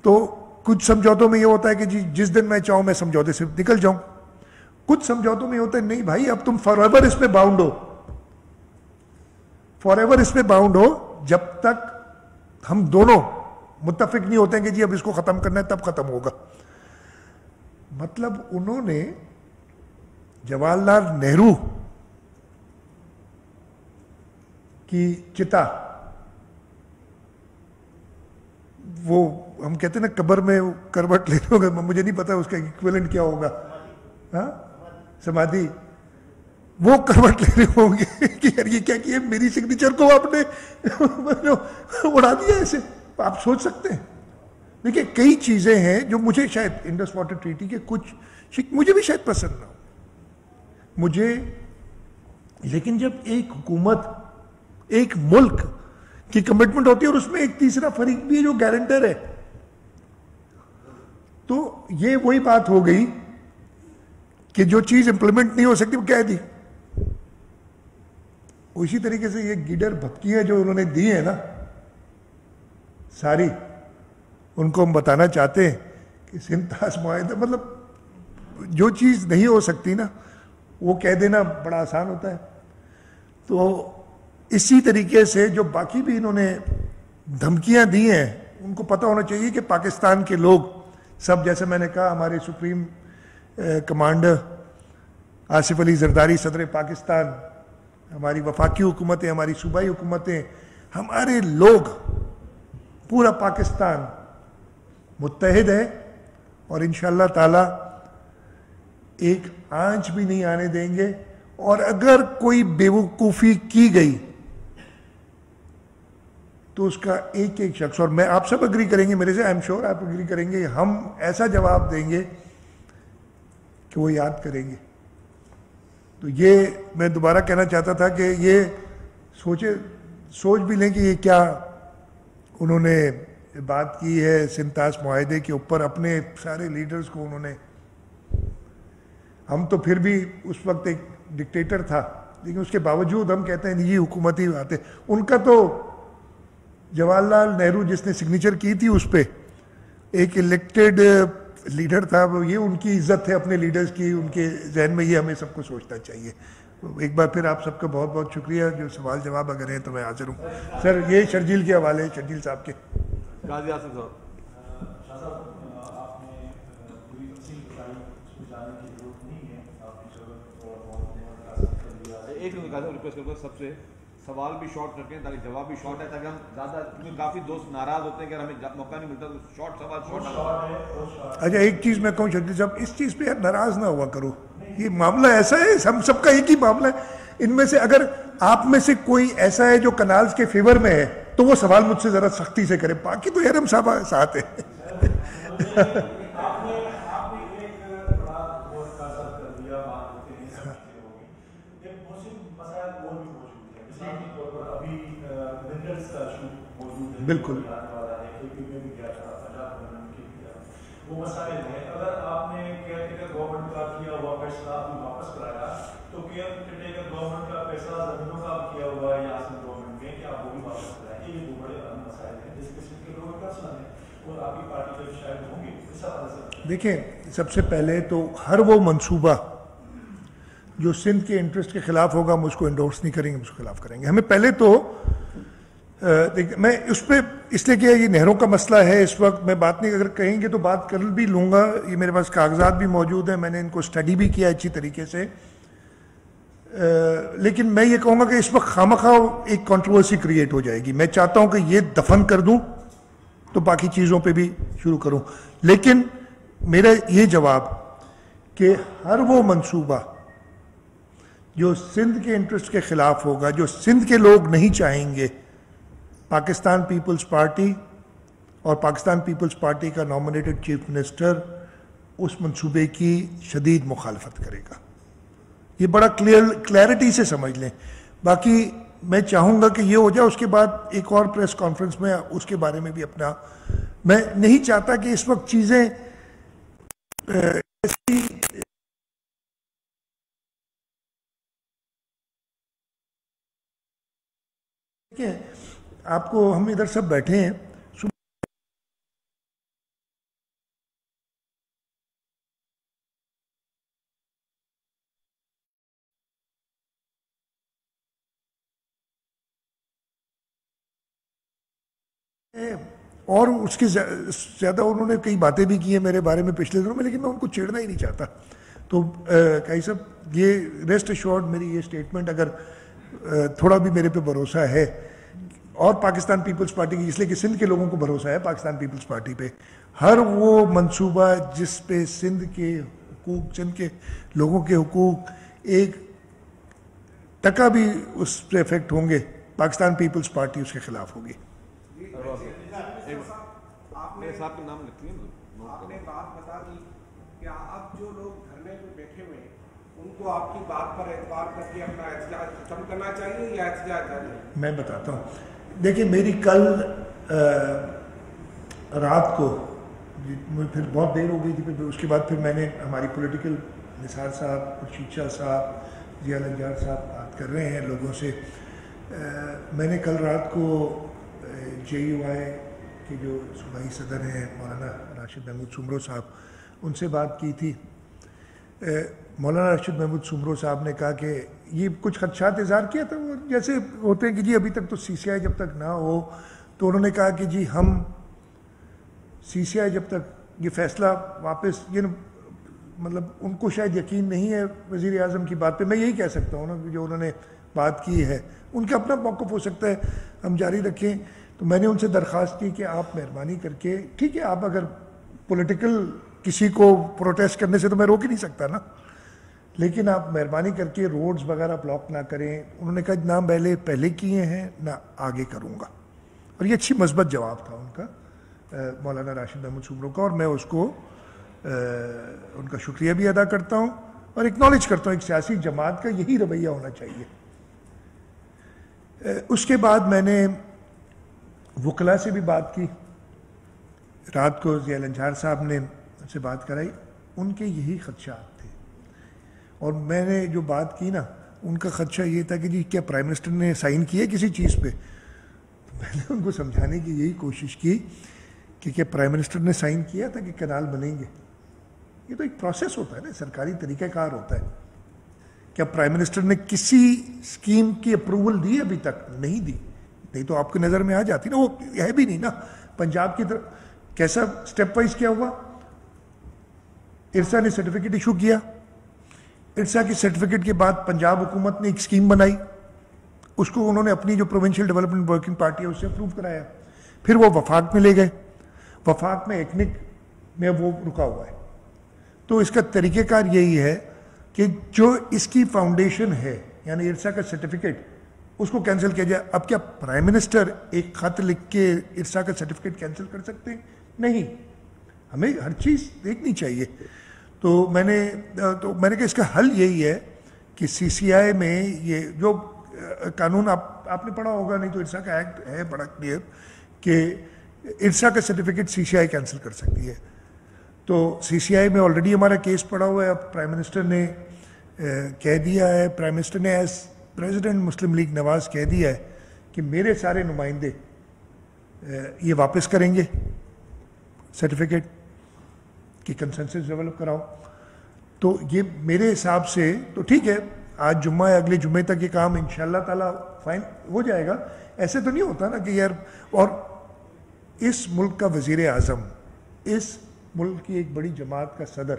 تو کچھ سمجھوتوں میں یہ ہوتا ہے کہ جی جس دن میں چاہوں میں سمجھوتے سے نکل جاؤں. کچھ سمجھوتوں میں یہ ہوتا ہے نہیں بھائی اب تم فار ایور اس پہ باؤنڈ ہو، فار ایور اس پہ باؤنڈ ہو جب تک ہم دونوں متفق نہیں ہوتے ہیں کہ جی اب اس کو ختم کرنا ہے تب ختم ہوگا. مطلب انہوں نے جواہر لال نہرو کی چتا، وہ ہم کہتے ہیں نا قبر میں کروٹ لینے ہوگا، مجھے نہیں پتا اس کا ایکویلنٹ کیا ہوگا، ہاں سمادھی، وہ کروٹ لینے ہوں گے کہ یار یہ کیا کیا میری سگنیچر کو آپ نے اڑا دیا ایسے. آپ سوچ سکتے ہیں. دیکھیے کئی چیزیں ہیں جو مجھے شاید انڈس واٹر ٹریٹی کے کچھ مجھے بھی شاید پسند نہ ہو مجھے، لیکن جب ایک حکومت ایک ملک کی کمٹمنٹ ہوتی ہے اور اس میں ایک تیسرا فریق بھی ہے جو گارنٹر ہے، تو یہ وہی بات ہو گئی کہ جو چیز امپلیمنٹ نہیں ہو سکتی وہ کہہ دی. اسی طریقے سے یہ گیڈر بھپکیاں جو انہوں نے دی ہیں نا ساری، ان کو ہم بتانا چاہتے ہیں کہ سنتاس معاہدہ، مطلب جو چیز نہیں ہو سکتی نا وہ کہہ دینا بڑا آسان ہوتا ہے. تو اسی طریقے سے جو باقی بھی انہوں نے دھمکیاں دی ہیں ان کو پتہ ہونا چاہیے کہ پاکستان کے لوگ سب، جیسے میں نے کہا ہمارے سپریم کمانڈر آصف علی زرداری صدر پاکستان، ہماری وفاقی حکومتیں، ہماری صوبائی حکومتیں، ہمارے لوگ، پورا پاکستان متحد ہے، اور انشاءاللہ تعالی ایک آنچ بھی نہیں آنے دیں گے. اور اگر کوئی بیوقوفی کی گئی تو اس کا ایک ایک شخص، اور میں آپ سب اگری کریں گے میرے سے، آئی ایم شیور آپ اگری کریں گے، ہم ایسا جواب دیں گے کہ وہ یاد کریں گے. تو یہ میں دوبارہ کہنا چاہتا تھا کہ یہ سوچ بھی لیں کہ یہ کیا انہوں نے بات کی ہے سنتاس معاہدے کے اوپر، اپنے سارے لیڈرز کو انہوں نے. ہم تو پھر بھی اس وقت ایک ڈکٹیٹر تھا، لیکن اس کے باوجود ہم کہتے ہیں یہ حکومتی باتیں. ان کا تو جواہر لال نہرو جس نے سگنیچر کی تھی اس پہ، ایک الیکٹڈ لیڈر تھا، وہ یہ ان کی عزت ہے اپنے لیڈرز کی، ان کے ذہن میں یہ ہمیں سب کو سوچنا چاہیے. ایک بار پھر آپ سب کا بہت بہت شکریہ. جو سوال جواب اگر ہیں تو میں حاضر ہوں. سر یہ شرجیل کے حوالے، شرجیل صاحب کے. غازی آصف صاحب. ایک ریکویسٹ کروں گا سب سے، سوال بھی شارٹ رکھیں تاکہ جواب بھی شارٹ ہے، تاکہ ہم زیادہ، کیونکہ کافی دوست ناراض ہوتے ہیں کہ ہمیں موقع نہیں ملتا، تو شارٹ سوال شارٹ. اچھا ایک چیز میں کہوں شرجیل صاحب، اس چیز پہ یار ناراض نہ ہوا کرو. یہ معاملہ ایسا ہے، ہم سب کا ایک ہی معاملہ ہے. ان میں سے اگر آپ میں سے کوئی ایسا ہے جو کنالز کے فیور میں ہے تو وہ سوال مجھ سے ذرا سختی سے کرے، باقی تو یار ہم سب ساتھ ہیں. بالکل وہ مسائل ہیں. اگر آپ نے کیئر ٹیکر گورنمنٹ کا کیا ہوا فیصلہ واپس کرایا تو کیئر ٹیکر گورنمنٹ کا فیصلہ زمینوں کا کیا ہوا ہے یا آسم گورنمنٹ میں، کیا وہ بھی واپس کرائیں؟ یہ دو بڑے اہم مسائل ہیں جس قسم کے لوگوں کا مسئلہ ہے اور آپ کی پارٹی کے شاید ہوں گے اس حوالے سے. دیکھیں سب سے پہلے تو ہر وہ منصوبہ جو سندھ کے انٹرسٹ کے خلاف ہوگا ہم اس کو انڈورس نہیں کریں گے، اس کے خلاف کریں گے. ہمیں پہلے تو میں اس پہ اس لیے کہ یہ نہروں کا مسئلہ ہے اس وقت میں بات نہیں، اگر کہیں گے تو بات کر بھی لوں گا. یہ میرے پاس کاغذات بھی موجود ہیں، میں نے ان کو اسٹڈی بھی کیا اچھی طریقے سے. لیکن میں یہ کہوں گا کہ اس وقت خواہ ایک کنٹروورسی کریٹ ہو جائے گی. میں چاہتا ہوں کہ یہ دفن کر دوں تو باقی چیزوں پہ بھی شروع کروں. لیکن میرا یہ جواب کہ ہر وہ منصوبہ جو سندھ کے انٹرسٹ کے خلاف ہوگا، جو سندھ کے لوگ نہیں چاہیں گے، پاکستان پیپلز پارٹی اور پاکستان پیپلز پارٹی کا نامنیٹڈ چیف منسٹر اس منصوبے کی شدید مخالفت کرے گا. یہ بڑا کلیئرٹی سے سمجھ لیں. باقی میں چاہوں گا کہ یہ ہو جائے، اس کے بعد ایک اور پریس کانفرنس میں اس کے بارے میں بھی اپنا، میں نہیں چاہتا کہ اس وقت چیزیں ایسی آپ کو، ہم ادھر سب بیٹھے ہیں، اور اس کے زیادہ انہوں نے کئی باتیں بھی کی ہیں میرے بارے میں پچھلے دنوں میں، لیکن میں ان کو چھیڑنا ہی نہیں چاہتا. تو قاضی صاحب یہ ریسٹ ایشورڈ میری یہ سٹیٹمنٹ، اگر تھوڑا بھی میرے پہ بھروسہ ہے اور پاکستان پیپلز پارٹی کی، اس لیے کہ سندھ کے لوگوں کو بھروسہ ہے پاکستان پیپلز پارٹی پہ، ہر وہ منصوبہ جس پہ سندھ کے حقوق، سندھ کے لوگوں کے حقوق ایک ٹکا بھی اس پہ افیکٹ ہوں گے، پاکستان پیپلز پارٹی اس کے خلاف ہوگی. صاحب کے نام لکھتی ہیں. آپ نے بات بتا دی کہ اب جو لوگ دھرنے پہ بیٹھے ہوئے ہیں ان کو آپ کی بات پر اعتبار کر کے اپنا احتجاج ختم کرنا چاہیے یا احتجاج جاری؟ میں بتاتا ہوں. دیکھیں میری کل رات کو پھر بہت دیر ہو گئی تھی، پھر اس کے بعد پھر میں نے ہماری پولیٹیکل نثار صاحب، خورشید شاہ صاحب، ضیاء النجار صاحب بات کر رہے ہیں لوگوں سے. میں نے کل رات کو جے یو آئی کے جو صوبائی صدر ہیں مولانا راشد محمود سومرو صاحب، ان سے بات کی تھی. مولانا راشد محمود سومرو صاحب نے کہا کہ یہ کچھ خدشات اظہار کیا تھا، وہ جیسے ہوتے ہیں کہ جی ابھی تک تو سی سی آئی جب تک نہ ہو، تو انہوں نے کہا کہ جی ہم سی سی آئی جب تک یہ فیصلہ واپس، یہ مطلب ان کو شاید یقین نہیں ہے وزیر اعظم کی بات پہ. میں یہی کہہ سکتا ہوں نا، جو انہوں نے بات کی ہے ان کا اپنا موقف ہو سکتا ہے، ہم جاری رکھیں. تو میں نے ان سے درخواست کی کہ آپ مہربانی کر کے، ٹھیک ہے آپ اگر پولیٹیکل کسی کو پروٹیسٹ کرنے سے تو میں روک ہی نہیں سکتا نا، لیکن آپ مہربانی کر کے روڈز وغیرہ بلاک نہ کریں. انہوں نے کہا نہ پہلے کیے ہیں نہ آگے کروں گا. اور یہ اچھی مثبت جواب تھا ان کا مولانا راشد احمد سومرو کا، اور میں اس کو ان کا شکریہ بھی ادا کرتا ہوں اور اکنالج کرتا ہوں ایک سیاسی جماعت کا یہی رویہ ہونا چاہیے۔ اس کے بعد میں نے وکلاء سے بھی بات کی، رات کو ضیاء الانجار صاحب نے ان سے بات کرائی، ان کے یہی خدشات تھے، اور میں نے جو بات کی نا ان کا خدشہ یہ تھا کہ جی کیا پرائم منسٹر نے سائن کیا کسی چیز پہ؟ میں نے ان کو سمجھانے کی یہی کوشش کی کہ کیا پرائم منسٹر نے سائن کیا تھا کہ کنال بنیں گے؟ یہ تو ایک پروسیس ہوتا ہے نا، سرکاری طریقہ کار ہوتا ہے۔ کیا پرائم منسٹر نے کسی اسکیم کی اپروول دی ابھی تک؟ نہیں دی، نہیں تو آپ کی نظر میں آ جاتی نا، وہ ہے بھی نہیں نا۔ پنجاب کی طرف کیسا سٹیپ وائز کیا ہوا؟ ارسا نے سرٹیفکیٹ ایشو کیا، ارسا کی سرٹیفکیٹ کے بعد پنجاب حکومت نے ایک اسکیم بنائی، اس کو انہوں نے اپنی جو پروونشل ڈیولپمنٹ ورکنگ پارٹی ہے اس سے اپروو کرایا، پھر وہ وفاق میں لے گئے، وفاق میں ایکنک میں وہ رکا ہوا ہے۔ تو اس کا طریقہ کار یہی ہے کہ جو اس کی فاؤنڈیشن ہے یعنی ارسا کا سرٹیفکیٹ اس کو کینسل کیا جائے۔ اب کیا پرائم منسٹر ایک خط لکھ کے ارسا کا سرٹیفکیٹ کینسل کر سکتے ہیں؟ نہیں، ہمیں ہر چیز دیکھنی چاہیے۔ تو میں نے کہا اس کا حل یہی ہے کہ سی سی آئی میں یہ جو قانون آپ نے پڑھا ہوگا، نہیں تو ارسا کا ایکٹ ہے بڑا کلیئر کہ ارسا کا سرٹیفکیٹ سی سی آئی کینسل کر سکتی ہے۔ تو سی سی آئی میں آلریڈی ہمارا کیس پڑا ہوا ہے، اب پرائم منسٹر نے کہہ دیا ہے، پرائم منسٹر نے ایز پریزیڈنٹ مسلم لیگ نواز کہہ دیا ہے کہ میرے سارے نمائندے یہ واپس کریں گے سرٹیفکیٹ کہ کنسنسس ڈیولپ کراؤ۔ تو یہ میرے حساب سے تو ٹھیک ہے، آج جمعہ ہے، اگلے جمعے تک یہ کام انشاءاللہ تعالیٰ فائن ہو جائے گا۔ ایسے تو نہیں ہوتا نا کہ یار، اور اس ملک کا وزیر اعظم، اس ملک کی ایک بڑی جماعت کا صدر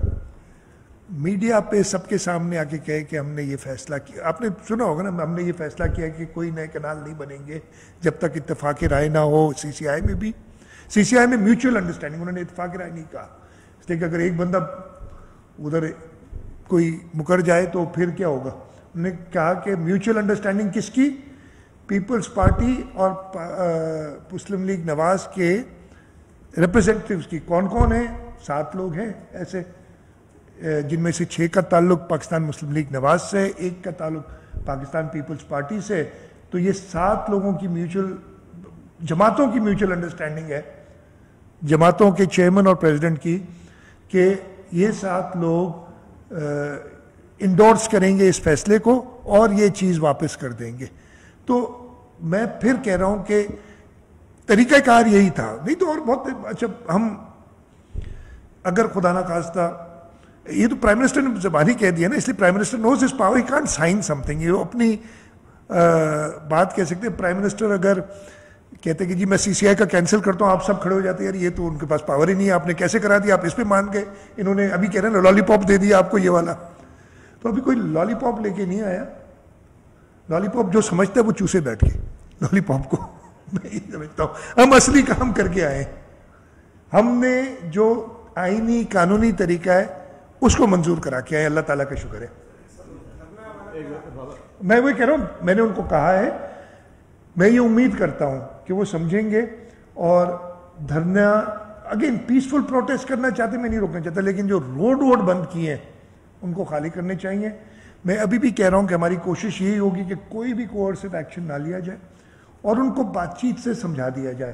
میڈیا پہ سب کے سامنے آ کے کہے کہ ہم نے یہ فیصلہ کیا، آپ نے سنا ہوگا نا، ہم نے یہ فیصلہ کیا کہ کوئی نئے کنال نہیں بنیں گے جب تک اتفاق رائے نہ ہو۔ سی سی آئی میں بھی، سی سی آئی میں میوچل انڈرسٹینڈنگ، انہوں نے اتفاق رائے نہیں کہا، اس لیے کہ اگر ایک بندہ ادھر کوئی مکر جائے تو پھر کیا ہوگا۔ انہوں نے کہا کہ میوچل انڈرسٹینڈنگ کس کی؟ پیپلز پارٹی اور مسلم لیگ نواز کے ریپرزینٹیوز کی۔ کون کون ہیں؟ 7 لوگ ہیں ایسے، جن میں سے 6 کا تعلق پاکستان مسلم لیگ نواز سے، 1 کا تعلق پاکستان پیپلز پارٹی سے۔ تو یہ 7 لوگوں کی جماعتوں کی میوچل انڈرسٹینڈنگ ہے، جماعتوں کے چیئرمین اور پریزیڈنٹ کی، کہ یہ 7 لوگ انڈورس کریں گے اس فیصلے کو اور یہ چیز واپس کر دیں گے۔ تو میں پھر کہہ رہا ہوں کہ طریقہ کار یہی تھا، نہیں تو اور بہت اچھا۔ ہم اگر خدا نہ خواستہ، یہ تو پرائم منسٹر نے زبانی کہہ دیا نا، اس لیے prime minister knows his power, he can't sign something, یہ اپنی بات کہہ سکتے ہیں۔ پرائم منسٹر اگر کہتے کہ جی میں سی سی آئی کا کینسل کرتا ہوں، آپ سب کھڑے ہو جاتے ہیں، یار یہ تو ان کے پاس پاور ہی نہیں ہے، آپ نے کیسے کرا دیا، آپ اس پہ مان گئے۔ انہوں نے ابھی کہہ رہے ہیں لالی پاپ دے دیا آپ کو یہ والا، تو ابھی کوئی لالی پاپ لے کے نہیں آیا۔ لالی پاپ جو سمجھتا ہے وہ چوسے بیٹھ کے لالی پاپ کو میں یہ سمجھتا ہوں ہم اصلی کام کر کے آئے، ہم نے جو آئینی قانونی طریقہ ہے اس کو منظور کرا کے آئے، اللہ تعالیٰ کا شکر ہے۔ میں وہی کہہ رہا ہوں، میں نے ان کو کہا ہے، میں یہ امید کرتا ہوں کہ وہ سمجھیں گے، اور دھرنا اگین پیسفل پروٹیسٹ کرنا چاہتے، میں نہیں روکنا چاہتا، لیکن جو روڈ بند کیے ہیں ان کو خالی کرنے چاہیے۔ میں ابھی بھی کہہ رہا ہوں کہ ہماری کوشش یہی ہوگی کہ کوئی بھی کوئرسو ایکشن نہ لیا جائے اور ان کو بات چیت سے سمجھا دیا جائے۔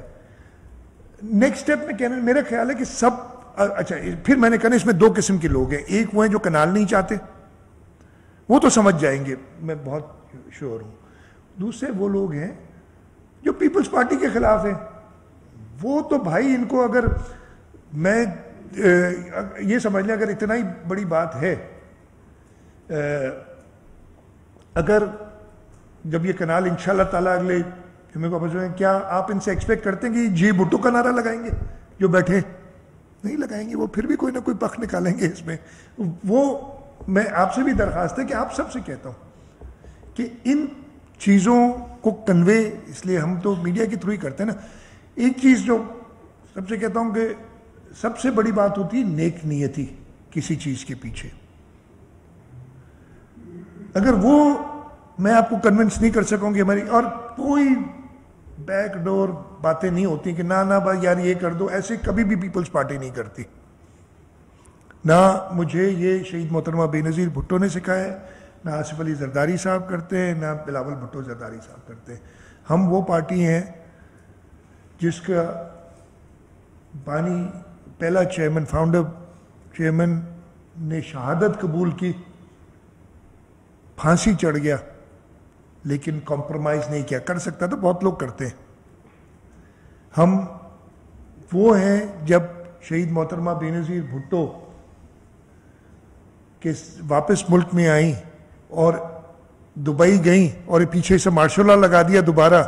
نیکسٹ اسٹیپ میں کہنا، میرا خیال ہے کہ سب اچھا، پھر میں نے کہا اس میں 2 قسم کے لوگ ہیں، ایک وہ ہیں جو کنال نہیں چاہتے، وہ تو سمجھ جائیں گے، میں بہت شیور ہوں۔ دوسرے وہ لوگ ہیں جو پیپلز پارٹی کے خلاف ہیں، وہ تو بھائی ان کو اگر میں یہ سمجھ لیں اگر اتنا ہی بڑی بات ہے، اگر جب یہ کنال انشاءاللہ تعالیٰ اگلے جمعے کو واپس ہوئے، کیا آپ ان سے ایکسپیکٹ کرتے ہیں کہ جی بھٹو کا نعرہ لگائیں گے؟ جو بیٹھے نہیں لگائیں گے، وہ پھر بھی کوئی نہ کوئی پخ نکالیں گے اس میں۔ وہ میں آپ سے بھی درخواست ہے کہ آپ سب سے کہتا ہوں کہ ان چیزوں کو کنوے، اس لیے ہم تو میڈیا کے تھرو ہی کرتے ہیں نا۔ ایک چیز جو سب سے کہتا ہوں کہ سب سے بڑی بات ہوتی ہے نیک نیتی کسی چیز کے پیچھے۔ اگر وہ میں آپ کو کنونس نہیں کر سکوں گی ہماری، اور کوئی بیک ڈور باتیں نہیں ہوتی کہ نہ بھائی یار یہ کر دو، ایسے کبھی بھی پیپلز پارٹی نہیں کرتی. نہ مجھے یہ شہید محترمہ بے نظیر بھٹو نے سکھایا ہے، نہ آصف علی زرداری صاحب کرتے ہیں، نہ بلاول بھٹو زرداری صاحب کرتے ہیں. ہم وہ پارٹی ہیں جس کا بانی پہلا چیئرمین، فاؤنڈر چیئرمین نے شہادت قبول کی، پھانسی چڑھ گیا، لیکن کمپرومائز نہیں کیا. کر سکتا تو بہت لوگ کرتے ہیں. ہم وہ ہیں جب شہید محترمہ بے نظیر بھٹو کہ واپس ملک میں آئیں اور دبئی گئیں اور پیچھے سے مارشل لا لگا دیا دوبارہ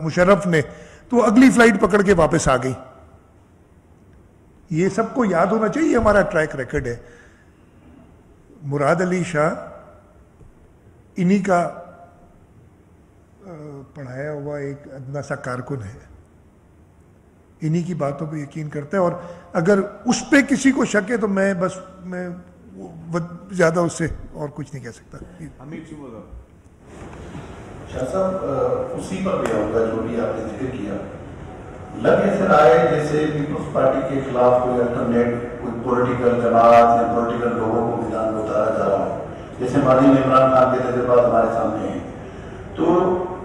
مشرف نے، تو اگلی فلائٹ پکڑ کے واپس آ گئی. یہ سب کو یاد ہونا چاہیے، ہمارا ٹریک ریکارڈ ہے. مراد علی شاہ انہی کا پڑھایا ہوا ایک ادنا سا کارکن ہے، انہی کی باتوں پہ یقین کرتا ہے، اور اگر اس پہ کسی کو شک ہے تو میں زیادہ اس سے اور کچھ نہیں کہہ سکتا. شاہ صاحب اسی پر بھی آؤں گا جو بھی آپ نے ذکر کیا. لگ ایسے رہا ہے جیسے پیپلز پارٹی کے خلاف کوئی الٹرنیٹ، کوئی پولیٹیکل جماعت یا پولیٹیکل لوگوں کو میدان میں اتارا جا رہا ہے، جیسے ماضی میں عمران خان کے تجربات ہمارے سامنے ہیں. تو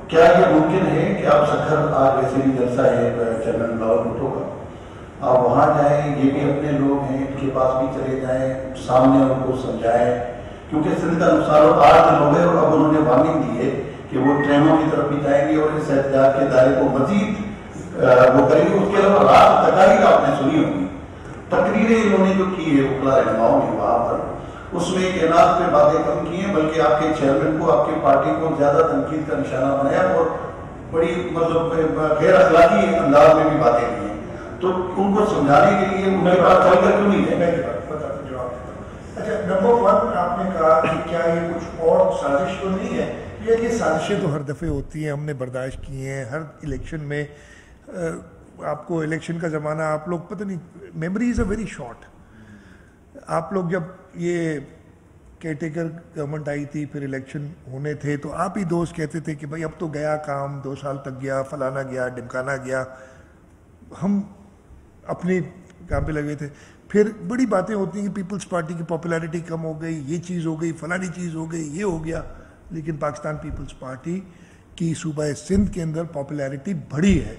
کیا یہ ممکن ہے کہ آپ سکھر آج ویسے بھی جلسہ ہے چیئرمین بلاول بھٹو کا، آپ وہاں جائیں، یہ بھی اپنے لوگ ہیں، ان کے پاس بھی چلے جائیں، سامنے ان کو سمجھائیں، کیونکہ سندھ کا نقصان 8 دن ہو گئے اور اب انہوں نے وارننگ دی ہے کہ وہ ٹرینوں کی طرف بھی جائیں گے اور اس احتجاج کے دائرے کو مزید وہ کریں گے. اس کے علاوہ رات تقاریر آپ نے سنی ہوگی، تقریریں انہوں نے جو کی ہے وکلا رہنماؤں نے وہاں پر، اس میں کائنات پہ باتیں کم کی ہیں، بلکہ آپ کے چیئرمین کو، آپ کی پارٹی کو زیادہ تنقید کا نشانہ بنایا اور بڑی غیر اخلاقی انداز میں بھی باتیں کی ہیں. تو ان کو سمجھانے کے لیے ان کی بات چل کر کیوں نہیں ہے؟ اچھا، نمبر 1 آپ نے کہا کہ کیا یہ کچھ اور سازش تو نہیں ہے؟ یہ سازشیں تو ہر دفعہ ہوتی ہیں، ہم نے برداشت کی ہیں. ہر الیکشن میں آپ کو الیکشن کا زمانہ، آپ لوگ پتہ نہیں، memory is a very short. آپ لوگ جب یہ کیئرٹیکر گورنمنٹ آئی تھی، پھر الیکشن ہونے تھے، تو آپ ہی دوست کہتے تھے کہ بھائی اب تو گیا کام، 2 سال تک گیا، فلانا گیا، ڈمکانا گیا. ہم اپنے کام پہ لگے تھے. پھر بڑی باتیں ہوتی ہیں کہ پیپلز پارٹی کی پاپولیرٹی کم ہو گئی، یہ چیز ہو گئی، فلانی چیز ہو گئی، یہ ہو گیا. لیکن پاکستان پیپلز پارٹی کی صوبہ سندھ کے اندر پاپولیرٹی بڑھی ہے.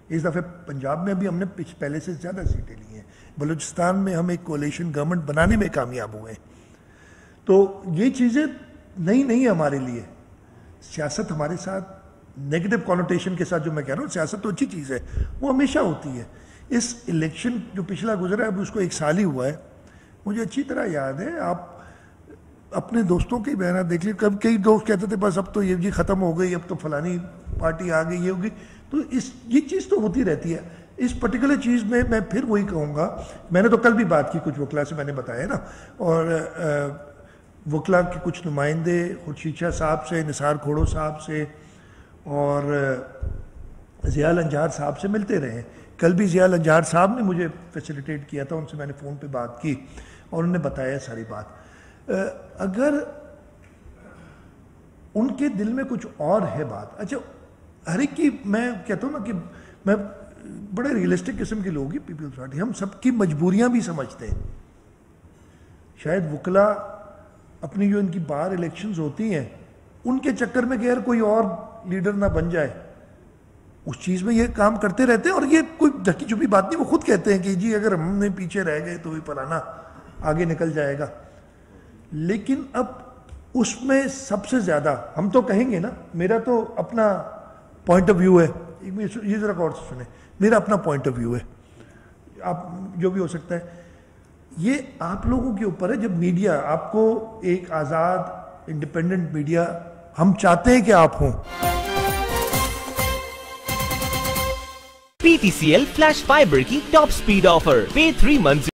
اس دفعہ پنجاب میں بھی ہم نے پہلے سے زیادہ سیٹیں لی ہیں. بلوچستان میں ہم ایک کولیشن گورنمنٹ بنانے میں کامیاب ہوئے ہیں. تو یہ چیزیں نئی نہیں ہمارے لیے. سیاست ہمارے ساتھ نیگیٹو کونوٹیشن کے ساتھ جو میں کہہ رہا ہوں، سیاست تو اچھی چیز ہے، وہ ہمیشہ ہوتی ہے. اس الیکشن جو پچھلا گزرا ہے، اب اس کو 1 سال ہی ہوا ہے. مجھے اچھی طرح یاد ہے، آپ اپنے دوستوں کے بیانات دیکھ لیں. کئی دوست کہتے تھے بس اب تو یہ جی ختم ہو گئی، اب تو فلانی پارٹی آ گئی، یہ ہوگی. تو یہ چیز تو ہوتی رہتی ہے. اس پرٹیکولر چیز میں میں پھر وہی کہوں گا، میں نے تو کل بھی بات کی کچھ وکلا سے، میں نے بتایا نا، اور وکلا کے کچھ نمائندے خورشید شاہ صاحب سے، نثار کھوڑو صاحب سے اور ضیاء الانجار صاحب سے ملتے رہے. کل بھی ضیاء الانجار صاحب نے مجھے فیسیلیٹیٹ کیا تھا، ان سے میں نے فون پہ بات کی اور انہوں نے بتایا ساری بات. اگر ان کے دل میں کچھ اور ہے بات، اچھا ہر ایک کی، میں کہتا ہوں نا کہ میں بڑے ریئلسٹک قسم کے لوگ ہیں پیپلز پارٹی، ہم سب کی مجبوریاں بھی سمجھتے ہیں. شاید وکلا اپنی جو ان کی باہر الیکشنز ہوتی ہیں ان کے چکر میں کہ یار کوئی اور لیڈر نہ بن جائے، اس چیز میں یہ کام کرتے رہتے ہیں. اور یہ کوئی ڈھکی چھپی بات نہیں، وہ خود کہتے ہیں کہ جی اگر ہم نے پیچھے رہ گئے تو فلانا آگے نکل جائے گا. لیکن اب اس میں سب سے زیادہ ہم تو کہیں گے نا، میرا تو اپنا پوائنٹ آف ویو ہے، یہ ذرا غور سے سنیں، میرا اپنا پوائنٹ آف ویو ہے، آپ جو بھی ہو سکتا ہے. یہ آپ لوگوں کے اوپر ہے. جب میڈیا آپ کو ایک آزاد انڈیپینڈنٹ میڈیا ہم چاہتے ہیں کہ آپ ہوں. PTCL فلیش فائبر کی ٹاپ سپیڈ آفر، پے 3 months